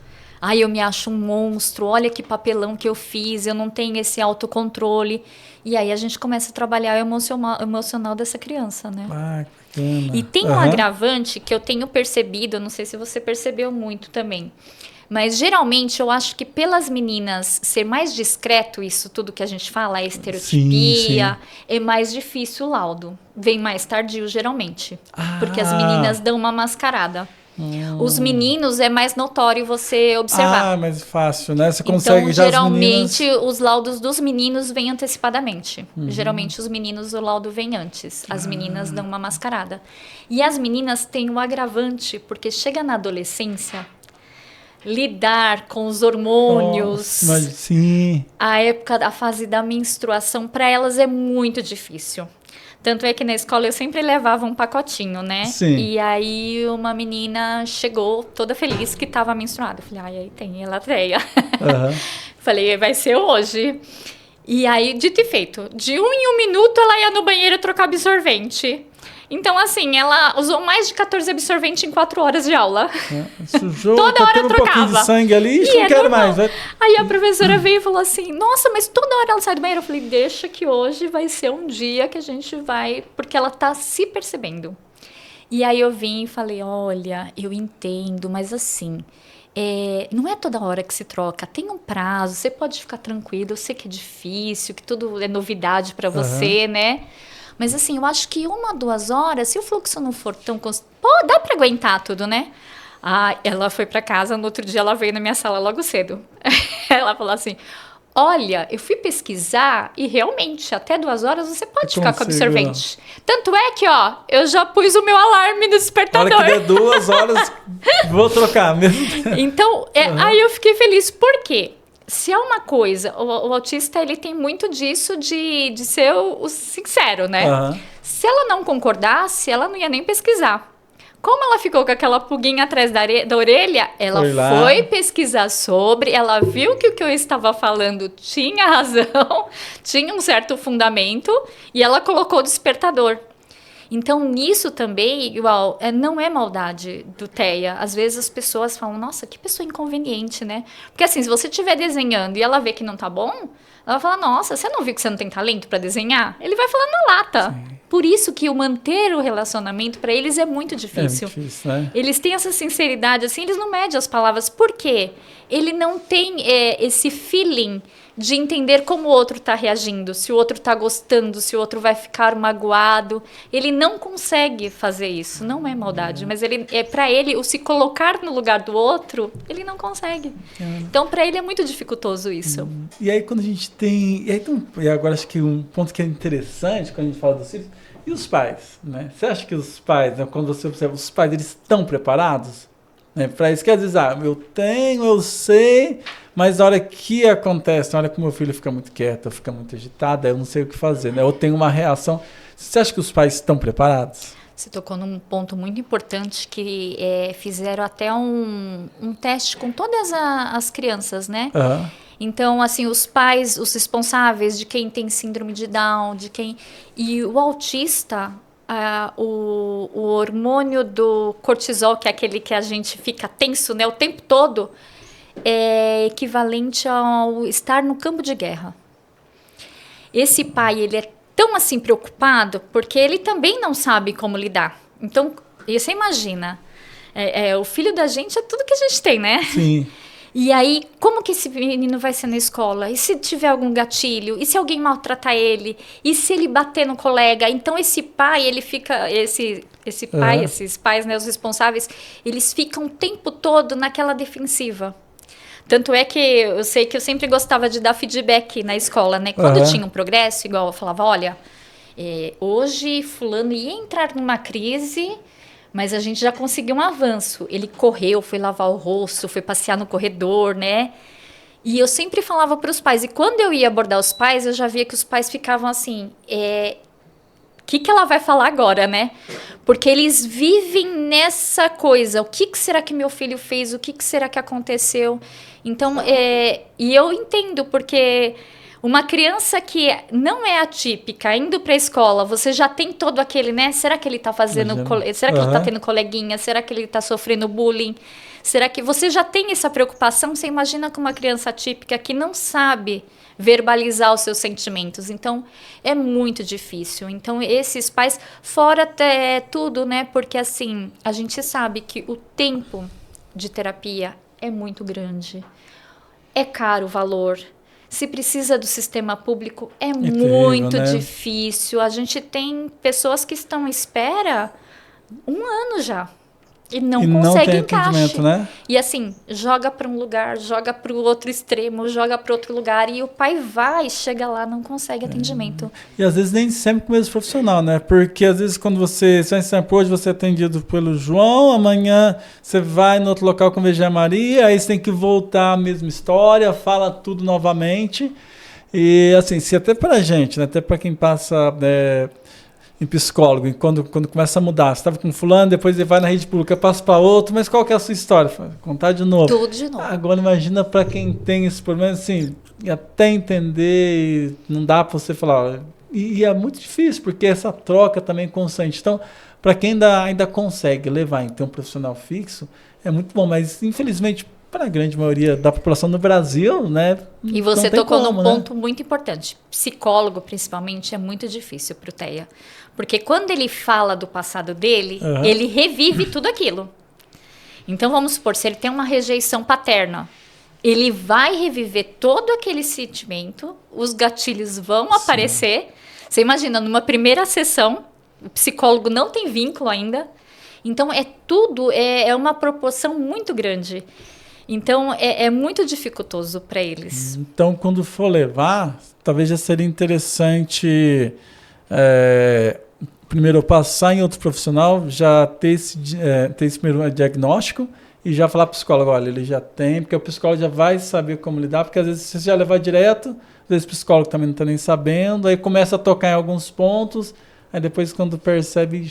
Eu me acho um monstro, olha que papelão que eu fiz, eu não tenho esse autocontrole. E aí a gente começa a trabalhar o emocional dessa criança, né? E tem um agravante que eu tenho percebido, não sei se você percebeu muito também, Mas geralmente eu acho que pelas meninas ser mais discreto, isso tudo que a gente fala, a estereotipia, é mais difícil o laudo. Vem mais tardio, geralmente. Porque as meninas dão uma mascarada. Os meninos é mais notório você observar. Mais fácil, né? Você consegue então, já geralmente, as meninas... os laudos dos meninos vêm antecipadamente. Geralmente, os meninos, o laudo vem antes. As meninas dão uma mascarada. E as meninas têm um agravante, porque chega na adolescência, lidar com os hormônios, Nossa, sim. a fase da menstruação, para elas é muito difícil. Tanto é que na escola eu sempre levava um pacotinho, né? Sim. E aí uma menina chegou toda feliz que estava menstruada. Eu falei, aí tem elateia. Falei, vai ser hoje. E aí, dito e feito, de 1 em 1 minuto ela ia no banheiro trocar absorvente. Então, assim, ela usou mais de 14 absorventes em 4 horas de aula. Sujou, toda hora trocava. Um pouquinho de sangue ali, e não quero mais. Aí a professora veio e falou assim, nossa, mas toda hora ela sai do banheiro. Eu falei, deixa que hoje vai ser um dia que a gente vai... Porque ela tá se percebendo. E aí eu vim e falei, olha, eu entendo, mas assim... não é toda hora que se troca, tem um prazo, você pode ficar tranquilo, eu sei que é difícil, que tudo é novidade para você, né? Mas assim, eu acho que 1 a 2 horas, se o fluxo não for tão... dá para aguentar tudo, né? Ela foi para casa, no outro dia ela veio na minha sala logo cedo. Ela falou assim, olha, eu fui pesquisar e realmente até 2 horas você pode ficar com absorvente. Tanto é que, eu já pus o meu alarme no despertador. Na hora que der 2 horas, vou trocar mesmo. Então, aí eu fiquei feliz. Por quê? Se é uma coisa, o autista ele tem muito disso de ser o sincero, né? Se ela não concordasse, ela não ia nem pesquisar. Como ela ficou com aquela pulguinha atrás da orelha, ela foi pesquisar sobre, ela viu que o que eu estava falando tinha razão, tinha um certo fundamento, e ela colocou o despertador. Então, nisso também, igual, não é maldade do TEA. Às vezes as pessoas falam, nossa, que pessoa inconveniente, né? Porque assim, se você estiver desenhando e ela vê que não tá bom, ela vai falar, nossa, você não viu que você não tem talento para desenhar? Ele vai falar na lata. Sim. Por isso que o manter o relacionamento para eles é muito difícil. É muito difícil, né? Eles têm essa sinceridade, assim, eles não medem as palavras. Por quê? Ele não tem esse feeling de entender como o outro está reagindo, se o outro está gostando, se o outro vai ficar magoado. Ele não consegue fazer isso, não é maldade, mas para ele, o se colocar no lugar do outro, ele não consegue. Então, para ele é muito dificultoso isso. E aí, quando a gente tem... E agora, acho que um ponto que é interessante, quando a gente fala dos filhos, e os pais, né? Você acha que os pais, né, quando você observa, os pais, eles estão preparados? Né, para isso, quer dizer, eu sei, mas na hora que acontece, na hora que o meu filho fica muito quieto, fica muito agitado, eu não sei o que fazer, né? Eu tenho uma reação. Você acha que os pais estão preparados? Você tocou num ponto muito importante que fizeram até um teste com todas as crianças, né? Então, assim, os pais, os responsáveis de quem tem síndrome de Down, e o autista... o hormônio do cortisol, que é aquele que a gente fica tenso, né, o tempo todo, é equivalente ao estar no campo de guerra. Esse pai, ele é tão assim preocupado porque ele também não sabe como lidar. Então, você imagina, o filho da gente é tudo que a gente tem, né? Sim. E aí, como que esse menino vai ser na escola? E se tiver algum gatilho? E se alguém maltratar ele? E se ele bater no colega? Então, esse pai, ele fica... Esses pais, né, os responsáveis, eles ficam o tempo todo naquela defensiva. Tanto é que eu sei que eu sempre gostava de dar feedback na escola, né? Quando tinha um progresso, igual eu falava, olha, hoje fulano ia entrar numa crise... Mas a gente já conseguiu um avanço. Ele correu, foi lavar o rosto, foi passear no corredor, né? E eu sempre falava para os pais. E quando eu ia abordar os pais, eu já via que os pais ficavam assim... O que ela vai falar agora, né? Porque eles vivem nessa coisa. O que será que meu filho fez? O que será que aconteceu? Então, e eu entendo, porque... Uma criança que não é atípica, indo para a escola, você já tem todo aquele, né? Será que ele está fazendo... Será que ele está tendo coleguinha? Será que ele está sofrendo bullying? Será que... Você já tem essa preocupação? Você imagina com uma criança atípica que não sabe verbalizar os seus sentimentos. Então, é muito difícil. Então, esses pais, fora até tudo, né? Porque, assim, a gente sabe que o tempo de terapia é muito grande. É caro o valor. Se precisa do sistema público, é muito né? difícil. A gente tem pessoas que estão à espera 1 ano já. E não consegue encaixe. Né? E assim, joga para um lugar, joga para o outro extremo, joga para outro lugar. E o pai vai, chega lá, não consegue atendimento. E às vezes nem sempre com o mesmo profissional, né? Porque às vezes quando você vai ensinar hoje, você é atendido pelo João, amanhã você vai no outro local com a Virgem Maria, aí você tem que voltar a mesma história, fala tudo novamente. E assim, se até pra gente, né? Até pra quem passa... em psicólogo, e quando começa a mudar, você estava com fulano, depois ele vai na rede pública, passa para outro, mas qual que é a sua história? Contar de novo. Tudo de novo. Agora imagina para quem tem esse problema, assim, até entender, não dá para você falar, e é muito difícil, porque essa troca também é constante. Então, para quem ainda consegue levar em ter um profissional fixo, é muito bom, mas infelizmente para a grande maioria da população no Brasil, né? E você tocou num ponto muito importante. Psicólogo, principalmente, é muito difícil para o TEA. Porque quando ele fala do passado dele, ele revive tudo aquilo. Então, vamos supor, se ele tem uma rejeição paterna, ele vai reviver todo aquele sentimento, os gatilhos vão aparecer. Você imagina, numa primeira sessão, o psicólogo não tem vínculo ainda. Então, é uma proporção muito grande. Então, é muito dificultoso para eles. Então, quando for levar, talvez já seria interessante primeiro passar em outro profissional, já ter esse primeiro diagnóstico e já falar para o psicólogo, olha, ele já tem, porque o psicólogo já vai saber como lidar, porque às vezes se você já levar direto, às vezes o psicólogo também não está nem sabendo, aí começa a tocar em alguns pontos, aí depois quando percebe,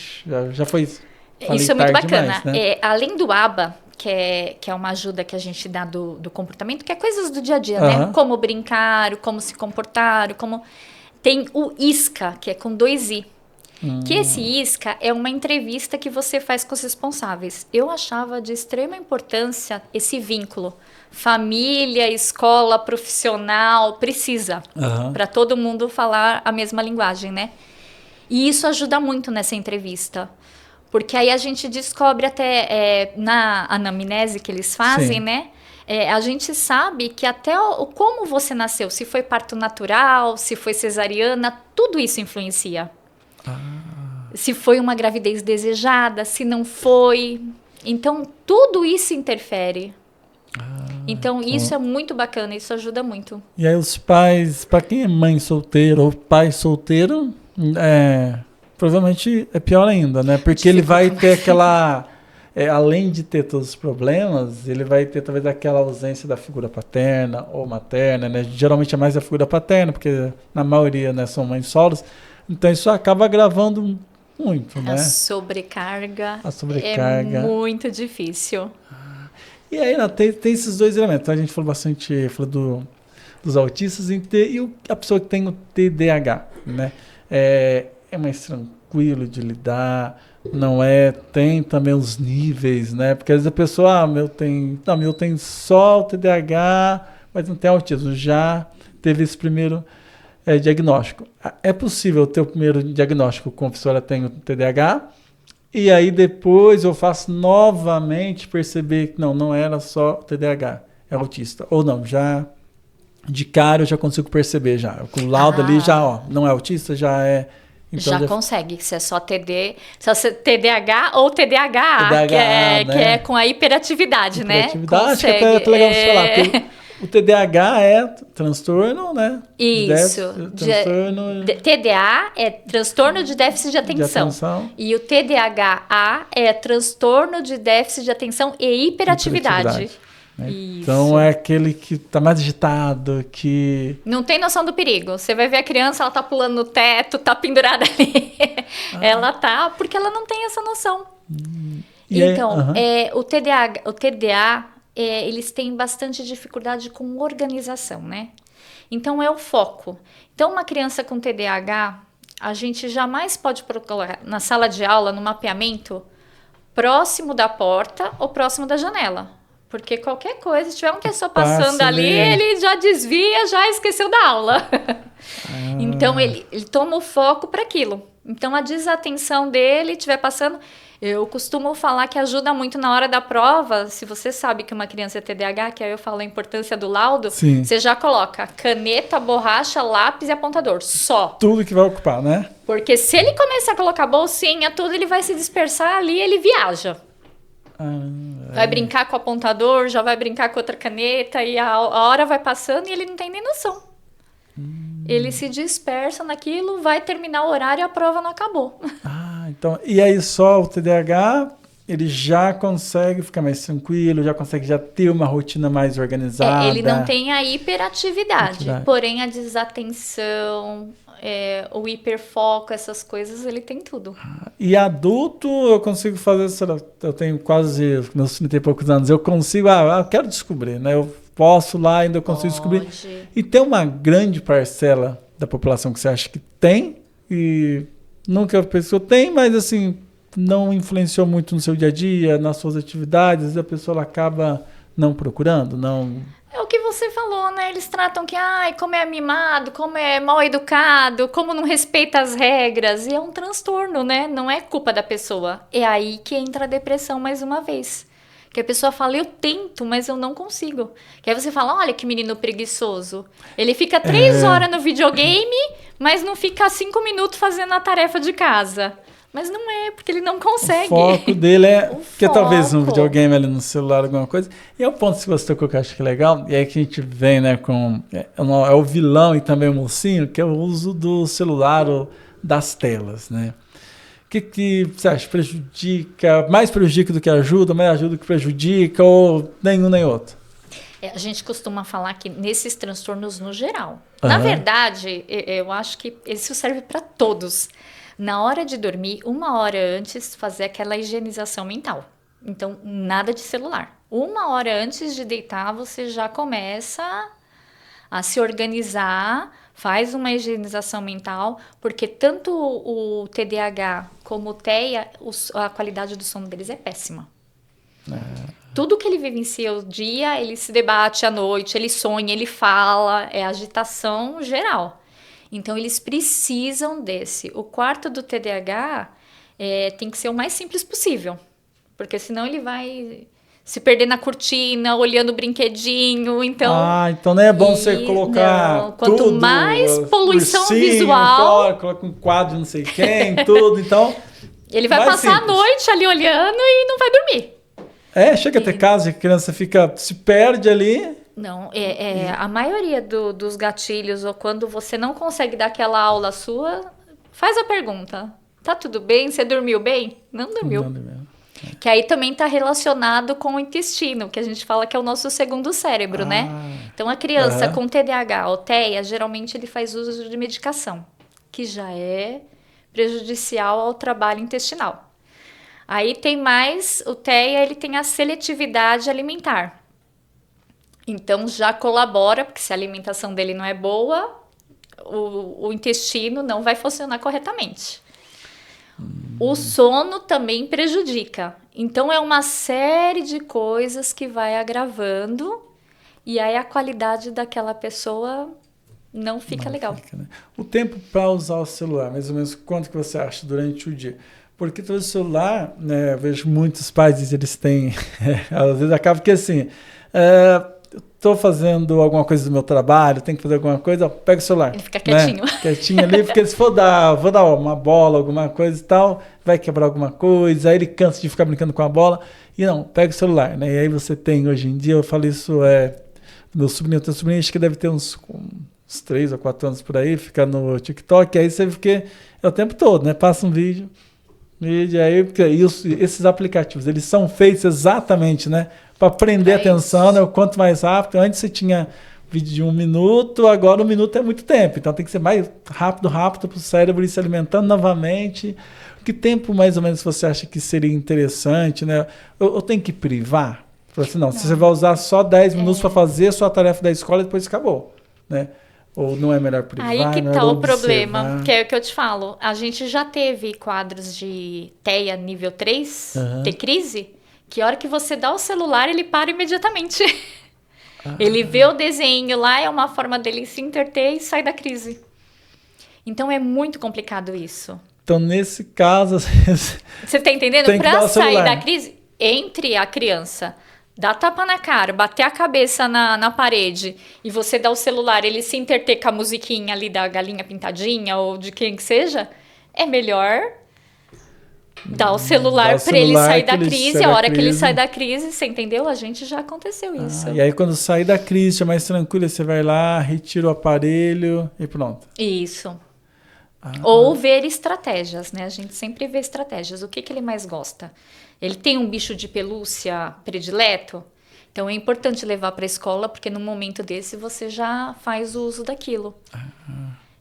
já foi... Isso é muito bacana. Demais, né? Além do ABA, que é uma ajuda que a gente dá do comportamento, que é coisas do dia a dia, né? Como brincar, como se comportar, como... Tem o ISCA, que é com 2 I. Que esse ISCA é uma entrevista que você faz com os responsáveis. Eu achava de extrema importância esse vínculo. Família, escola, profissional, precisa. Para todo mundo falar a mesma linguagem, né? E isso ajuda muito nessa entrevista. Porque aí a gente descobre até na anamnese que eles fazem, né? A gente sabe que até como você nasceu, se foi parto natural, se foi cesariana, tudo isso influencia. Se foi uma gravidez desejada, se não foi. Então, tudo isso interfere. Então, isso é muito bacana, isso ajuda muito. E aí os pais, para quem é mãe solteira ou pai solteiro, provavelmente é pior ainda, né? Porque ele vai ter aquela... além de ter todos os problemas, ele vai ter talvez aquela ausência da figura paterna ou materna, né? Geralmente é mais a figura paterna, porque na maioria, né, são mães solos. Então isso acaba agravando muito, né? A sobrecarga é muito difícil. E aí tem esses 2 elementos. Então, a gente falou bastante dos autistas e a pessoa que tem o TDAH, né? É mais tranquilo de lidar, não é? Tem também os níveis, né? Porque às vezes a pessoa, meu tem só o TDAH, mas não tem autismo. Já teve esse primeiro diagnóstico. É possível ter o primeiro diagnóstico com a pessoa tem o TDAH, e aí depois eu faço novamente perceber que não era só o TDAH, é autista. Ou não, já de cara eu já consigo perceber já. Com o laudo ali já, não é autista, já é... Então já consegue, se é só TDAH ou TDAH, que é com a hiperatividade, né? Acho que até é legal você falar, o TDAH é transtorno, né? Isso. TDA é transtorno de déficit de atenção. E o TDAH é transtorno de déficit de atenção e hiperatividade. Né? Então é aquele que tá mais agitado, que... Não tem noção do perigo. Você vai ver a criança, ela tá pulando no teto, tá pendurada ali. Ela tá, porque ela não tem essa noção. Então, o TDA, eles têm bastante dificuldade com organização, né? Então, é o foco. Então, uma criança com TDAH, a gente jamais pode colocar na sala de aula, no mapeamento, próximo da porta ou próximo da janela. Porque qualquer coisa, se tiver uma pessoa passando ali, ele já desvia, já esqueceu da aula. Então, ele toma o foco para aquilo. Então, a desatenção dele estiver passando... Eu costumo falar que ajuda muito na hora da prova. Se você sabe que uma criança é TDAH, que aí eu falo a importância do laudo, Sim. você já coloca caneta, borracha, lápis e apontador. Só. Tudo que vai ocupar, né? Porque se ele começar a colocar bolsinha, tudo, ele vai se dispersar ali, ele viaja. Vai brincar com o apontador, já vai brincar com outra caneta, e a hora vai passando e ele não tem nem noção. Ele se dispersa naquilo, vai terminar o horário e a prova não acabou. Então, e aí só o TDAH, ele já consegue ficar mais tranquilo, já consegue já ter uma rotina mais organizada. Ele não tem a hiperatividade, porém a desatenção, o hiperfoco, essas coisas, ele tem tudo. E adulto, eu consigo fazer, sei lá, eu tenho quase meus 30 e poucos anos, eu consigo, eu quero descobrir, né? Eu posso lá, ainda eu consigo descobrir. E tem uma grande parcela da população que você acha que tem e nunca pensou, tem, mas assim, não influenciou muito no seu dia a dia, nas suas atividades, a pessoa ela acaba não procurando, não... É o que você falou, né? Eles tratam que, como é mimado, como é mal educado, como não respeita as regras. E é um transtorno, né? Não é culpa da pessoa. É aí que entra a depressão mais uma vez. Que a pessoa fala, eu tento, mas eu não consigo. Que aí você fala, olha que menino preguiçoso. Ele fica 3 horas no videogame, mas não fica 5 minutos fazendo a tarefa de casa. Mas não é, porque ele não consegue. O foco dele que talvez um videogame ali no celular, alguma coisa. E é o ponto que você tocou que eu acho que é legal, e aí que a gente vem, né, com... É o vilão e também o mocinho, que é o uso do celular ou das telas, né? O que você acha? Prejudica? Mais prejudica do que ajuda? Mais ajuda do que prejudica? Ou nenhum nem outro? A gente costuma falar que nesses transtornos no geral. Na verdade, eu acho que isso serve para todos. Na hora de dormir, 1 hora antes, fazer aquela higienização mental. Então, nada de celular. 1 hora antes de deitar, você já começa a se organizar, faz uma higienização mental, porque tanto o TDAH como o TEA, a qualidade do sono deles é péssima. Tudo que ele vivencia o dia, ele se debate à noite, ele sonha, ele fala, é agitação geral. Então, eles precisam desse. O quarto do TDAH tem que ser o mais simples possível. Porque senão ele vai se perder na cortina, olhando o brinquedinho. Então, então não é bom você colocar não. Quanto tudo, mais poluição ursinho, visual... Coloca um quadro não sei quem, tudo. Então, ele vai passar a noite ali olhando e não vai dormir. Chega a ter casos que a criança se perde ali... Não, a maioria dos gatilhos, ou quando você não consegue dar aquela aula sua, faz a pergunta. Tá tudo bem? Você dormiu bem? Não dormiu. Não dormiu. Que aí também está relacionado com o intestino, que a gente fala que é o nosso segundo cérebro, né? Então, a criança com TDAH ou TEA, geralmente ele faz uso de medicação, que já é prejudicial ao trabalho intestinal. Aí tem mais, o TEA, ele tem a seletividade alimentar. Então, já colabora, porque se a alimentação dele não é boa, o intestino não vai funcionar corretamente. O sono também prejudica. Então, é uma série de coisas que vai agravando e aí a qualidade daquela pessoa não fica legal. Né? O tempo para usar o celular, mais ou menos, quanto que você acha durante o dia? Porque todo o celular, né, eu vejo muitos pais, eles têm... às vezes acaba que assim... estou fazendo alguma coisa do meu trabalho, tenho que fazer alguma coisa, pega o celular. Ele fica quietinho. Né? Quietinho ali, porque se vou dar uma bola, alguma coisa e tal, vai quebrar alguma coisa, aí ele cansa de ficar brincando com a bola, e não, pega o celular, né? E aí você tem, hoje em dia, eu falo isso, meu sobrinho, acho que deve ter uns 3 ou 4 anos por aí, fica no TikTok, aí você fica o tempo todo, né? Passa um vídeo aí, porque esses aplicativos, eles são feitos exatamente, né? Para prender a atenção, né? O quanto mais rápido. Antes você tinha vídeo de 1 minuto, agora 1 minuto é muito tempo. Então tem que ser mais rápido para o cérebro ir se alimentando novamente. Que tempo mais ou menos você acha que seria interessante, né? Eu tenho que privar? Assim, não, se você vai usar só 10 minutos para fazer a sua tarefa da escola, depois acabou, né? Ou não é melhor privar? Aí que tá o problema, que é o que eu te falo. A gente já teve quadros de TEA nível 3, ter crise, que a hora que você dá o celular, ele para imediatamente. Ele vê o desenho lá, é uma forma dele se interter e sai da crise. Então, é muito complicado isso. Então, nesse caso, você tá entendendo? tem que dar Para o sair celular. da crise, entre a criança dar tapa na cara, bater a cabeça na parede e você dar o celular, ele se interter com a musiquinha ali da galinha pintadinha ou de quem que seja, é melhor dar o celular para ele sair da crise. A hora que ele sai da crise, você entendeu? A gente já aconteceu isso. E aí, quando sair da crise, é mais tranquilo, você vai lá, retira o aparelho e pronto. Isso. Ou ver estratégias, né? A gente sempre vê estratégias. O que ele mais gosta? Ele tem um bicho de pelúcia predileto? Então é importante levar para a escola, porque no momento desse você já faz o uso daquilo.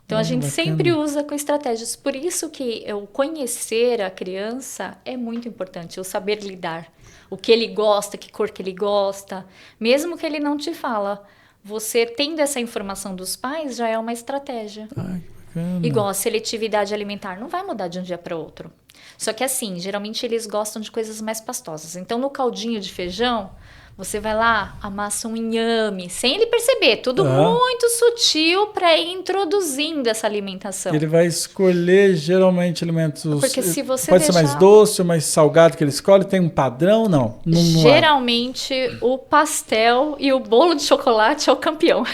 Então a gente sempre usa com estratégias. Por isso que o conhecer a criança é muito importante, o saber lidar. O que ele gosta, que cor que ele gosta. Mesmo que ele não te fala, você tendo essa informação dos pais já é uma estratégia. Ai, que bacana. Igual a seletividade alimentar, não vai mudar de um dia para outro. Só que assim, geralmente eles gostam de coisas mais pastosas. Então no caldinho de feijão, você vai lá, amassa um inhame, sem ele perceber, tudo muito sutil para ir introduzindo essa alimentação. Ele vai escolher geralmente alimentos. Porque se você pode ser mais doce ou mais salgado que ele escolhe? Tem um padrão? Não. Geralmente o pastel e o bolo de chocolate é o campeão.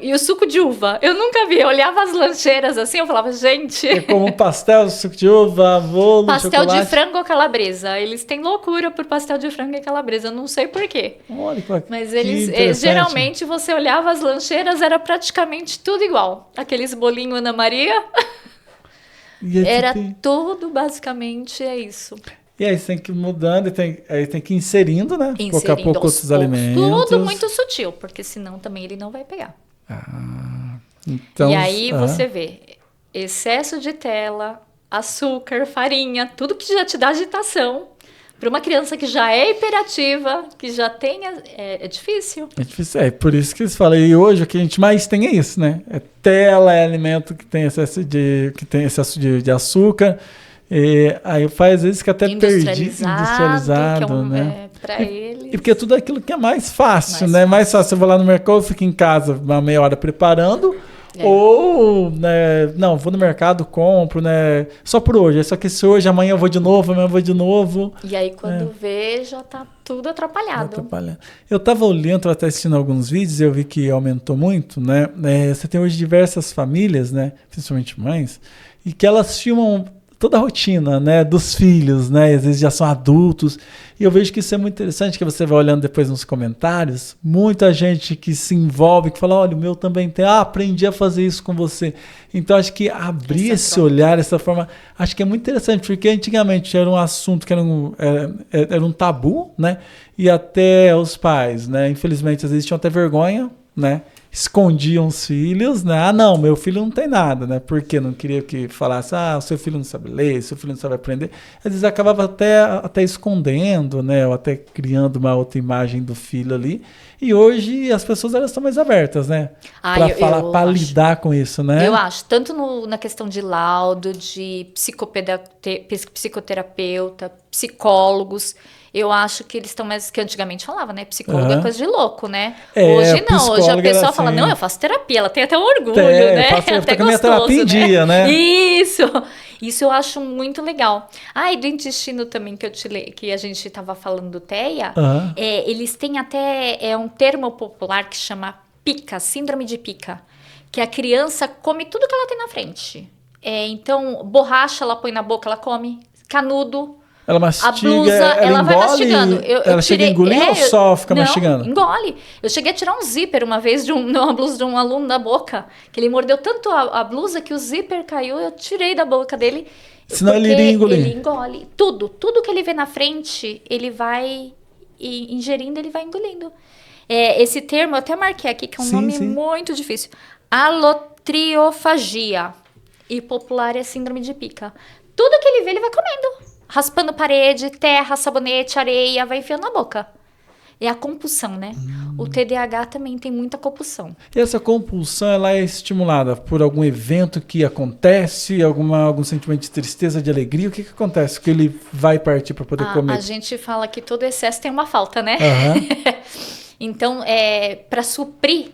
E o suco de uva, eu nunca vi, eu olhava as lancheiras assim, eu falava, gente... É como um pastel, suco de uva, bolo, pastel chocolate. de frango ou calabresa, eles têm loucura por pastel de frango e calabresa, eu não sei porquê. Olha, mas eles, geralmente, você olhava as lancheiras, era praticamente tudo igual. Aqueles bolinhos Ana Maria, era tudo basicamente isso. E aí você tem que ir mudando, aí tem que ir inserindo, né? Pouco a pouco outros alimentos. Tudo muito sutil, porque senão também ele não vai pegar. Então, e aí você vê, excesso de tela, açúcar, farinha, tudo que já te dá agitação. Para uma criança que já é hiperativa, que já tem... É difícil. É difícil, por isso que eles falam. E hoje o que a gente mais tem é isso, né? É tela, é alimento que tem excesso de açúcar. Aí faz às vezes que até industrializado, né? Para eles. E porque é tudo aquilo que é mais fácil, né? Mais fácil. Eu vou lá no mercado, eu fico em casa uma meia hora preparando, ou, né, não, vou no mercado, compro, né? Só por hoje. Só que se hoje, amanhã eu vou de novo, amanhã eu vou de novo. E aí quando vê, já tá tudo atrapalhado. Eu tava olhando, tava assistindo alguns vídeos e eu vi que aumentou muito, né? Você tem hoje diversas famílias, né? Principalmente mães, e que elas filmam toda a rotina, né, dos filhos, né, às vezes já são adultos, e eu vejo que isso é muito interessante, que você vai olhando depois nos comentários, muita gente que se envolve, que fala, olha, o meu também tem, aprendi a fazer isso com você. Então, acho que abrir esse olhar, essa forma, acho que é muito interessante, porque antigamente era um assunto que era um tabu, né, e até os pais, né, infelizmente, às vezes tinham até vergonha, né, escondiam os filhos, né? Não, meu filho não tem nada, né? Porque não queria que falasse, o seu filho não sabe ler, seu filho não sabe aprender. Às vezes acabava até escondendo, né? Ou até criando uma outra imagem do filho ali. E hoje as pessoas elas estão mais abertas, né? Para falar, para lidar com isso, né? Eu acho, tanto na questão de laudo, de psicoterapeuta, psicólogos. Eu acho que eles estão mais... Que antigamente falava, né? Psicólogo é coisa de louco, né? Hoje não. Hoje a pessoa fala, não, eu faço terapia. Ela tem até um orgulho, né? Eu até com a minha terapia em dia, né? Isso eu acho muito legal. E do intestino também, que a gente estava falando, TEA. Eles têm até um termo popular que chama pica, síndrome de pica. Que a criança come tudo que ela tem na frente. Então, borracha ela põe na boca, ela come. Canudo... Ela mastiga, a blusa, ela vai mastigando. Ela chega a engolir ou só fica mastigando? Engole. Eu cheguei a tirar um zíper uma vez de uma blusa de um aluno da boca, que ele mordeu tanto a blusa que o zíper caiu, eu tirei da boca dele. Senão ele iria engolir. Ele engole. Tudo que ele vê na frente, ele vai ingerindo, ele vai engolindo. Esse termo, eu até marquei aqui, que é um nome muito difícil. Alotriofagia. E popular é síndrome de pica. Tudo que ele vê, ele vai comendo. Raspando parede, terra, sabonete, areia, vai enfiando na boca. É a compulsão, né? O TDAH também tem muita compulsão. E essa compulsão, ela é estimulada por algum evento que acontece, algum sentimento de tristeza, de alegria? O que acontece que ele vai partir para poder comer? A gente fala que todo excesso tem uma falta, né? Então, para suprir,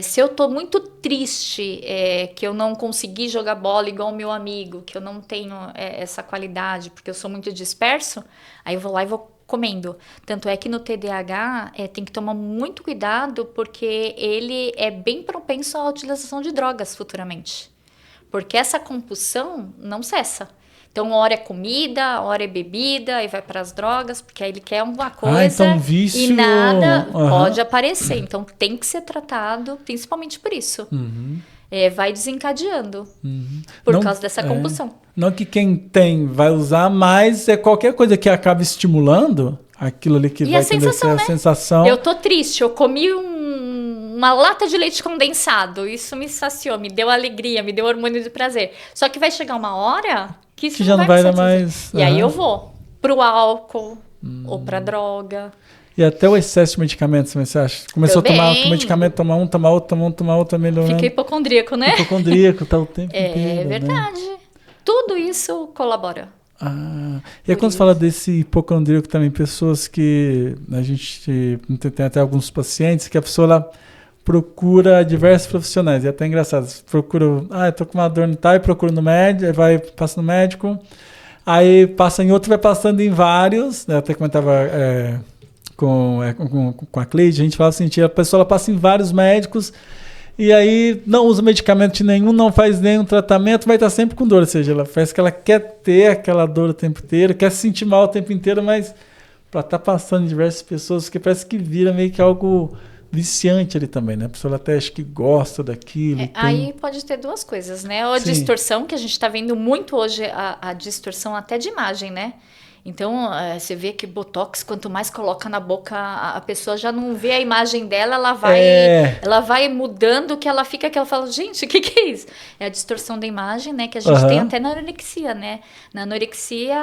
Se eu tô muito triste, que eu não consegui jogar bola igual o meu amigo, que eu não tenho essa qualidade, porque eu sou muito disperso, aí eu vou lá e vou comendo. Tanto é que no TDAH tem que tomar muito cuidado, porque ele é bem propenso à utilização de drogas futuramente. Porque essa compulsão não cessa. Então, hora é comida, hora é bebida, aí vai para as drogas, porque aí ele quer uma coisa então vício... e nada pode aparecer. Então, tem que ser tratado, principalmente por isso. Vai desencadeando por causa dessa compulsão. Não que quem tem vai usar, mas é qualquer coisa que acaba estimulando aquilo ali que E vai a sensação, a sensação. Eu tô triste, eu comi uma lata de leite condensado, isso me saciou, me deu alegria, me deu hormônio de prazer. Só que vai chegar uma hora que isso já não vai me dar satisfazer. mais. E aí eu vou pro álcool ou pra droga. E até o excesso de medicamentos, você acha? Começou Também. a tomar medicamento, tomar um, tomar outro, melhorando. Fica hipocondríaco, né? Hipocondríaco, tá o tempo inteiro. É verdade. Né? Tudo isso colabora. E aí quando você fala desse hipocondríaco também, pessoas que a gente tem até alguns pacientes que a pessoa ela procura diversos profissionais, e é até engraçado, procura, eu tô com uma dor no tal, e procura no médico, aí vai, passa no médico, aí passa em outro, vai passando em vários, né? Eu até comentava com a Cleide, a gente fala assim, a pessoa ela passa em vários médicos, e aí não usa medicamento nenhum, não faz nenhum tratamento, vai estar sempre com dor, ou seja, ela parece que ela quer ter aquela dor o tempo inteiro, quer se sentir mal o tempo inteiro, mas para estar passando em diversas pessoas, que parece que vira meio que algo viciante ali também, né? A pessoa até acha que gosta daquilo. Aí pode ter duas coisas, né? Ou a distorção, que a gente está vendo muito hoje, a distorção até de imagem, né? Então, você vê que Botox, quanto mais coloca na boca, a pessoa já não vê a imagem dela, ela vai mudando, que ela fica, que ela fala, gente, o que é isso? É a distorção da imagem, né? Que a gente tem até na anorexia, né? Na anorexia,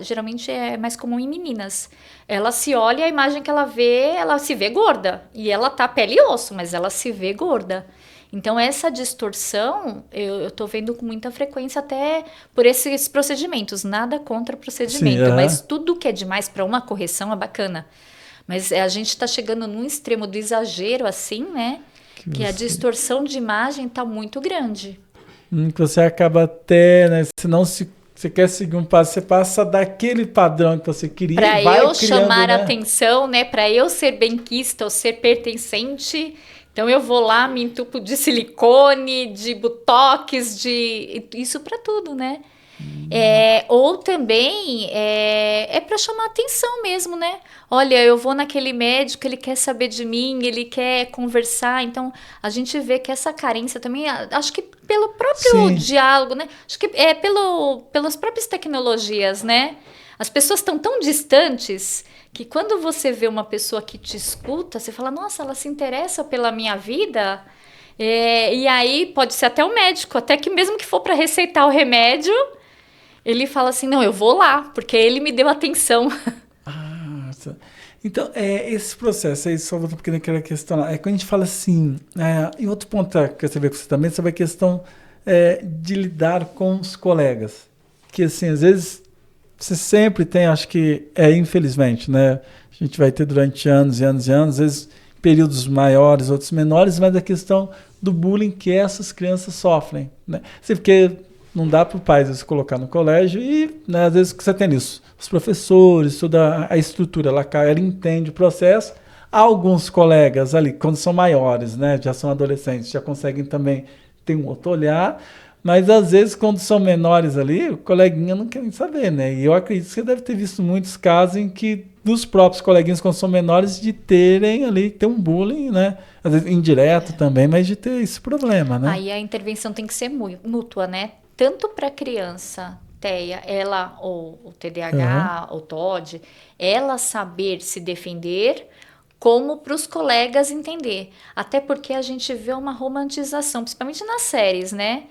geralmente é mais comum em meninas. Ela se olha, a imagem que ela vê, ela se vê gorda. E ela tá pele e osso, mas ela se vê gorda. Então, essa distorção, eu tô vendo com muita frequência até por esses procedimentos. Nada contra o procedimento, mas tudo que é demais para uma correção é bacana. Mas a gente tá chegando num extremo do exagero assim, né? Que a distorção de imagem tá muito grande. Que você acaba até, né? Senão se você quer seguir um passo, você passa daquele padrão que você queria. Para eu chamar né? atenção, né? Para eu ser benquista ou ser pertencente... Então, eu vou lá, me entupo de silicone, de botox, isso para tudo, né? Ou também é para chamar atenção mesmo, né? Olha, eu vou naquele médico, ele quer saber de mim, ele quer conversar. Então, a gente vê que essa carência também, acho que pelo próprio diálogo, né? Acho que pelas próprias tecnologias, né? As pessoas estão tão distantes que quando você vê uma pessoa que te escuta, você fala, nossa, ela se interessa pela minha vida. E aí pode ser até o médico, até que mesmo que for para receitar o remédio, ele fala assim, não, eu vou lá, porque ele me deu atenção. Então, esse processo aí, só voltando um pouquinho naquela questão, quando a gente fala assim, e outro ponto que você vê com você também, sobre a questão de lidar com os colegas, que assim, às vezes, você sempre tem, acho que infelizmente, né? A gente vai ter durante anos e anos e anos, às vezes períodos maiores, outros menores, mas a questão do bullying que essas crianças sofrem, né? Porque não dá para o pai às vezes colocar no colégio e, né, às vezes que você tem isso, os professores, toda a estrutura, ela entende o processo. Alguns colegas ali, quando são maiores, né, já são adolescentes, já conseguem também ter um outro olhar. Mas, às vezes, quando são menores ali, o coleguinha não quer nem saber, né? E eu acredito que você deve ter visto muitos casos em que, dos próprios coleguinhas, quando são menores, de terem ali, ter um bullying, né? Às vezes indireto também, mas de ter esse problema, né? Aí a intervenção tem que ser mútua, né? Tanto para a criança, TEA, ela, ou o TDAH, ou TOD, ela saber se defender, como para os colegas entender. Até porque a gente vê uma romantização, principalmente nas séries, né?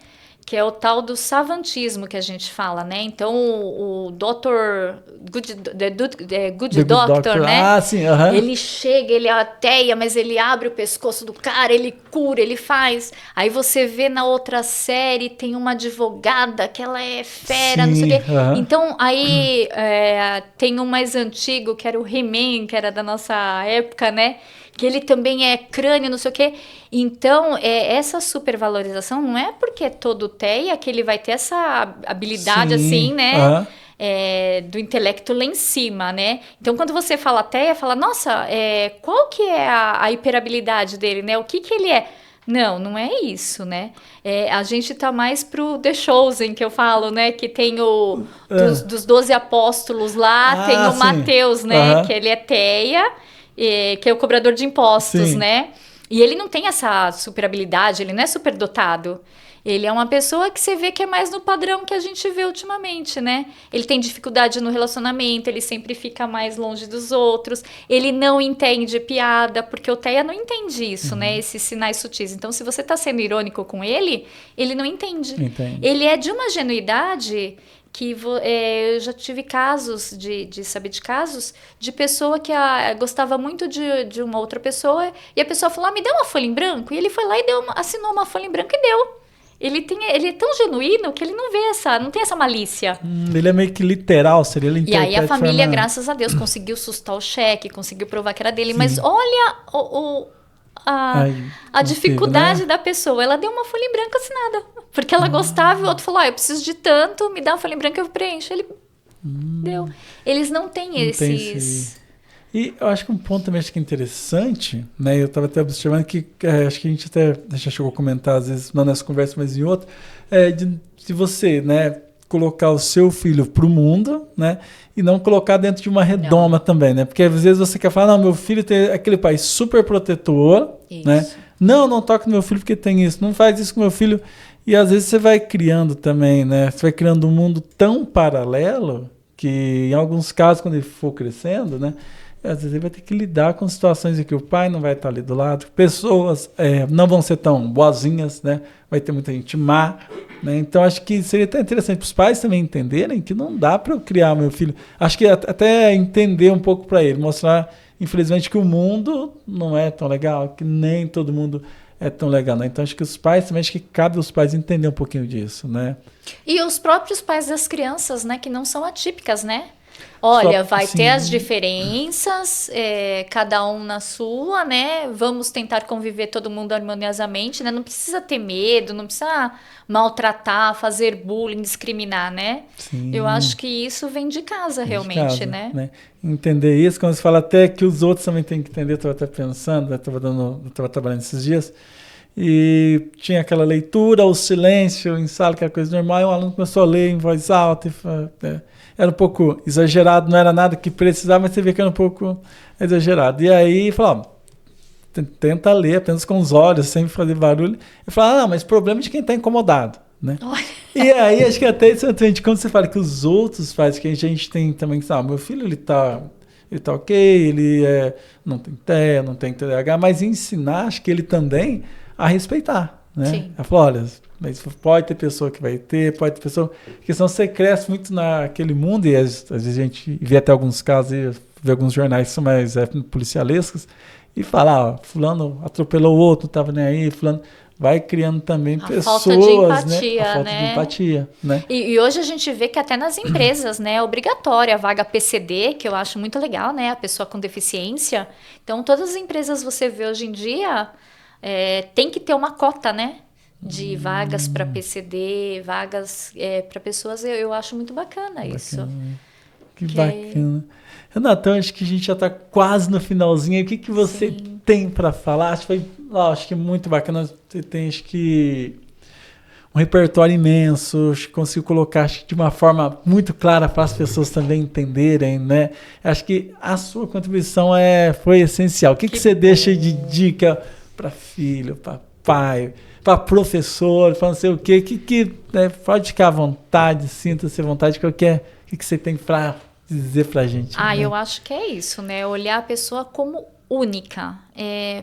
Que é o tal do savantismo que a gente fala, né? Então, o Dr. Good Doctor, né? Ah, sim, Ele chega, ele ateia, mas ele abre o pescoço do cara, ele cura, ele faz. Aí você vê na outra série, tem uma advogada que ela é fera, não sei o quê. Então, aí tem um mais antigo, que era o He-Man, que era da nossa época, né? que ele também é crânio, não sei o quê. Então, essa supervalorização não é porque é todo TEA que ele vai ter essa habilidade, assim, né? Do intelecto lá em cima, né? Então, quando você fala TEA, fala, nossa, qual que é a hiperabilidade dele, né? O que ele é? Não é isso, né? A gente tá mais pro The Chosen, que eu falo, né? Que tem dos 12 apóstolos lá, tem o Mateus, né? Que ele é TEA, que é o cobrador de impostos, né? E ele não tem essa super habilidade, ele não é super dotado. Ele é uma pessoa que você vê que é mais no padrão que a gente vê ultimamente, né? Ele tem dificuldade no relacionamento, ele sempre fica mais longe dos outros, ele não entende piada, porque o TEA não entende isso, né? Esses sinais sutis. Então, se você tá sendo irônico com ele, ele não entende. Ele é de uma genuidade que eu já tive casos, de saber de casos, de pessoa que gostava muito de uma outra pessoa, e a pessoa falou, me dá uma folha em branco, e ele foi lá e assinou uma folha em branco e deu. Ele é tão genuíno que ele não tem essa malícia. Ele é meio que literal, seria ele interpreta. E aí a família, graças a Deus, conseguiu sustar o cheque, conseguiu provar que era dele. Sim. Mas olha a dificuldade, né, da pessoa. Ela deu uma folha em branco assinada. Porque ela gostava e o outro falou, eu preciso de tanto, me dá uma folha em branco, eu preencho. Ele deu. Eles não têm esses... E eu acho que um ponto também acho que interessante, né? Eu estava até observando que acho que a gente até já chegou a comentar, às vezes, não nessa conversa, mas em outra, de você, né, colocar o seu filho para o mundo, né? E não colocar dentro de uma redoma também, né? Porque às vezes você quer falar, não, meu filho tem aquele pai super protetor, né? Não toque no meu filho porque tem isso, não faz isso com meu filho. E às vezes você vai criando também, né? Você vai criando um mundo tão paralelo que em alguns casos, quando ele for crescendo, né? Às vezes ele vai ter que lidar com situações em que o pai não vai estar ali do lado, pessoas não vão ser tão boazinhas, né? Vai ter muita gente má, né? Então acho que seria até interessante para os pais também entenderem que não dá para eu criar meu filho. Acho que até entender um pouco para ele, mostrar, infelizmente, que o mundo não é tão legal, que nem todo mundo é tão legal, né? Então acho que os pais também, acho que cabe aos pais entender um pouquinho disso, né? E os próprios pais das crianças, né? Que não são atípicas, né? Olha, vai ter as diferenças, cada um na sua, né? Vamos tentar conviver todo mundo harmoniosamente, né? Não precisa ter medo, não precisa maltratar, fazer bullying, discriminar, né? Sim. Eu acho que isso vem de casa, realmente, né? Entender isso, quando você fala até que os outros também têm que entender, eu estava até pensando, eu estava trabalhando esses dias, e tinha aquela leitura, o silêncio em sala, que era coisa normal, e o aluno começou a ler em voz alta, era um pouco exagerado, não era nada que precisava, mas você vê que era um pouco exagerado. E aí, falava, tenta ler apenas com os olhos, sem fazer barulho. E falava, mas problema de quem está incomodado, né? E aí, acho que até exatamente quando você fala que os outros fazem, que a gente tem também, sabe, meu filho, ele tá ok, ele não tem TEA, não tem TDAH, mas ensinar, acho que ele também a respeitar, né? Sim. Ela falou, olha, mas pode ter pessoa que vai ter, pode ter pessoa... Porque senão você cresce muito naquele mundo, e às vezes a gente vê até alguns casos, vê alguns jornais que são mais policialescos, e fala, fulano atropelou o outro, não estava nem aí, fulano... Vai criando também pessoas, falta de empatia, né? A falta de empatia, né? E hoje a gente vê que até nas empresas, né, é obrigatória a vaga PCD, que eu acho muito legal, né? A pessoa com deficiência. Então, todas as empresas você vê hoje em dia, tem que ter uma cota, né? De vagas para PCD, vagas para pessoas, eu acho muito bacana isso. Que bacana. Renata, acho que a gente já está quase no finalzinho. O que você tem para falar? Acho que muito bacana. Você tem, acho que, um repertório imenso. Acho que consigo colocar de uma forma muito clara para as pessoas também entenderem, né? Acho que a sua contribuição foi essencial. O que você deixa de dica para filho, para pai, para professor, para não sei o quê? Né, pode ficar à vontade, sinta-se à vontade, o que você tem para dizer pra gente? Né? Eu acho que é isso, né? Olhar a pessoa como única.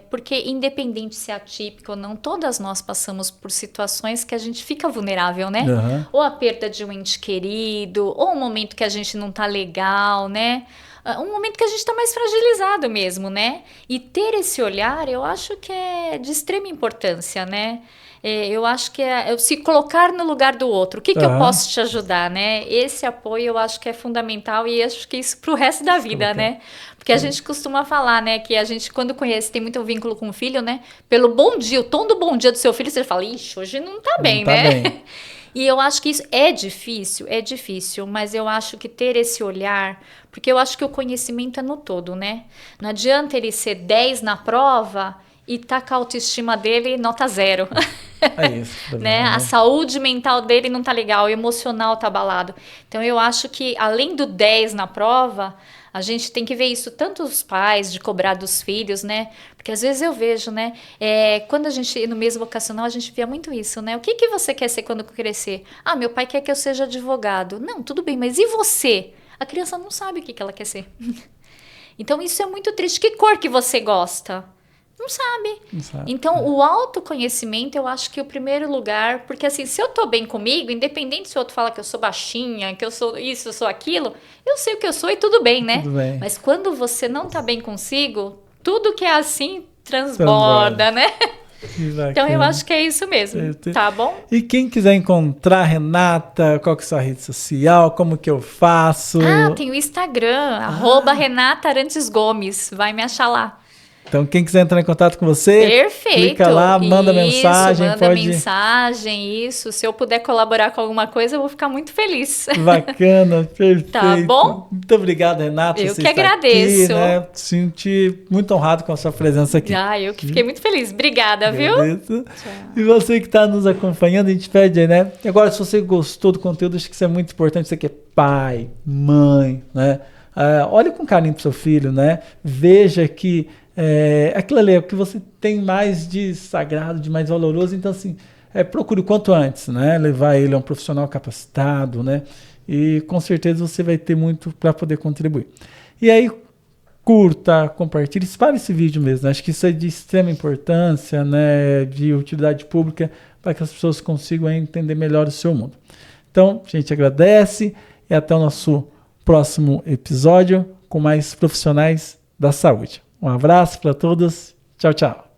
Porque independente se é atípica ou não, todas nós passamos por situações que a gente fica vulnerável, né? Uhum. Ou a perda de um ente querido, ou um momento que a gente não tá legal, né? Um momento que a gente está mais fragilizado mesmo, né? E ter esse olhar, eu acho que é de extrema importância, né? Eu acho que é se colocar no lugar do outro. O que eu posso te ajudar, né? Esse apoio eu acho que é fundamental e acho que isso pro resto da vida, né? Porque a gente costuma falar, né, que a gente, quando conhece, tem muito vínculo com o filho, né? Pelo bom dia, o tom do bom dia do seu filho, você fala, ixi, hoje não tá bem, tá né? Bem. E eu acho que isso é difícil, mas eu acho que ter esse olhar, porque eu acho que o conhecimento é no todo, né? Não adianta ele ser 10 na prova e tá com a autoestima dele nota 0. É isso. Né? A saúde mental dele não tá legal, o emocional tá abalado. Então eu acho que além do 10 na prova, a gente tem que ver isso, tanto os pais, de cobrar dos filhos, né? Porque às vezes eu vejo, né? Quando a gente, no mês vocacional, a gente via muito isso, né? O que você quer ser quando crescer? Ah, meu pai quer que eu seja advogado. Não, tudo bem, mas e você? A criança não sabe o que ela quer ser. Então isso é muito triste. Que cor que você gosta? Não sabe. Então, o autoconhecimento, eu acho que é o primeiro lugar, porque assim, se eu tô bem comigo, independente se o outro fala que eu sou baixinha, que eu sou isso, eu sou aquilo, eu sei o que eu sou e tudo bem, né? Tudo bem. Mas quando você não tá bem consigo, tudo que é assim transborda, né? Então, eu acho que é isso mesmo, tá bom? E quem quiser encontrar a Renata, qual que é a sua rede social, como que eu faço? Tem o Instagram, @Renata Arantes Gomes, vai me achar lá. Então, quem quiser entrar em contato com você, perfeito, clica lá, manda mensagem. Isso. Se eu puder colaborar com alguma coisa, eu vou ficar muito feliz. Bacana, perfeito. Tá bom? Muito obrigado, Renata. Eu que agradeço. Aqui, né? Senti muito honrado com a sua presença aqui. Eu que fiquei muito feliz. Obrigada, viu? Tchau. E você que está nos acompanhando, a gente pede aí, né? E agora, se você gostou do conteúdo, acho que isso é muito importante. Você que é pai, mãe, né? Olhe com carinho pro seu filho, né? Veja que aquilo ali é o que você tem mais de sagrado, de mais valoroso. Então, assim, procure o quanto antes, né? Levar ele a um profissional capacitado, né? E com certeza você vai ter muito para poder contribuir. E aí, curta, compartilhe, espalhe esse vídeo mesmo. Né? Acho que isso é de extrema importância, né? De utilidade pública, para que as pessoas consigam entender melhor o seu mundo. Então, a gente agradece e até o nosso próximo episódio com mais profissionais da saúde. Um abraço para todos. Tchau, tchau.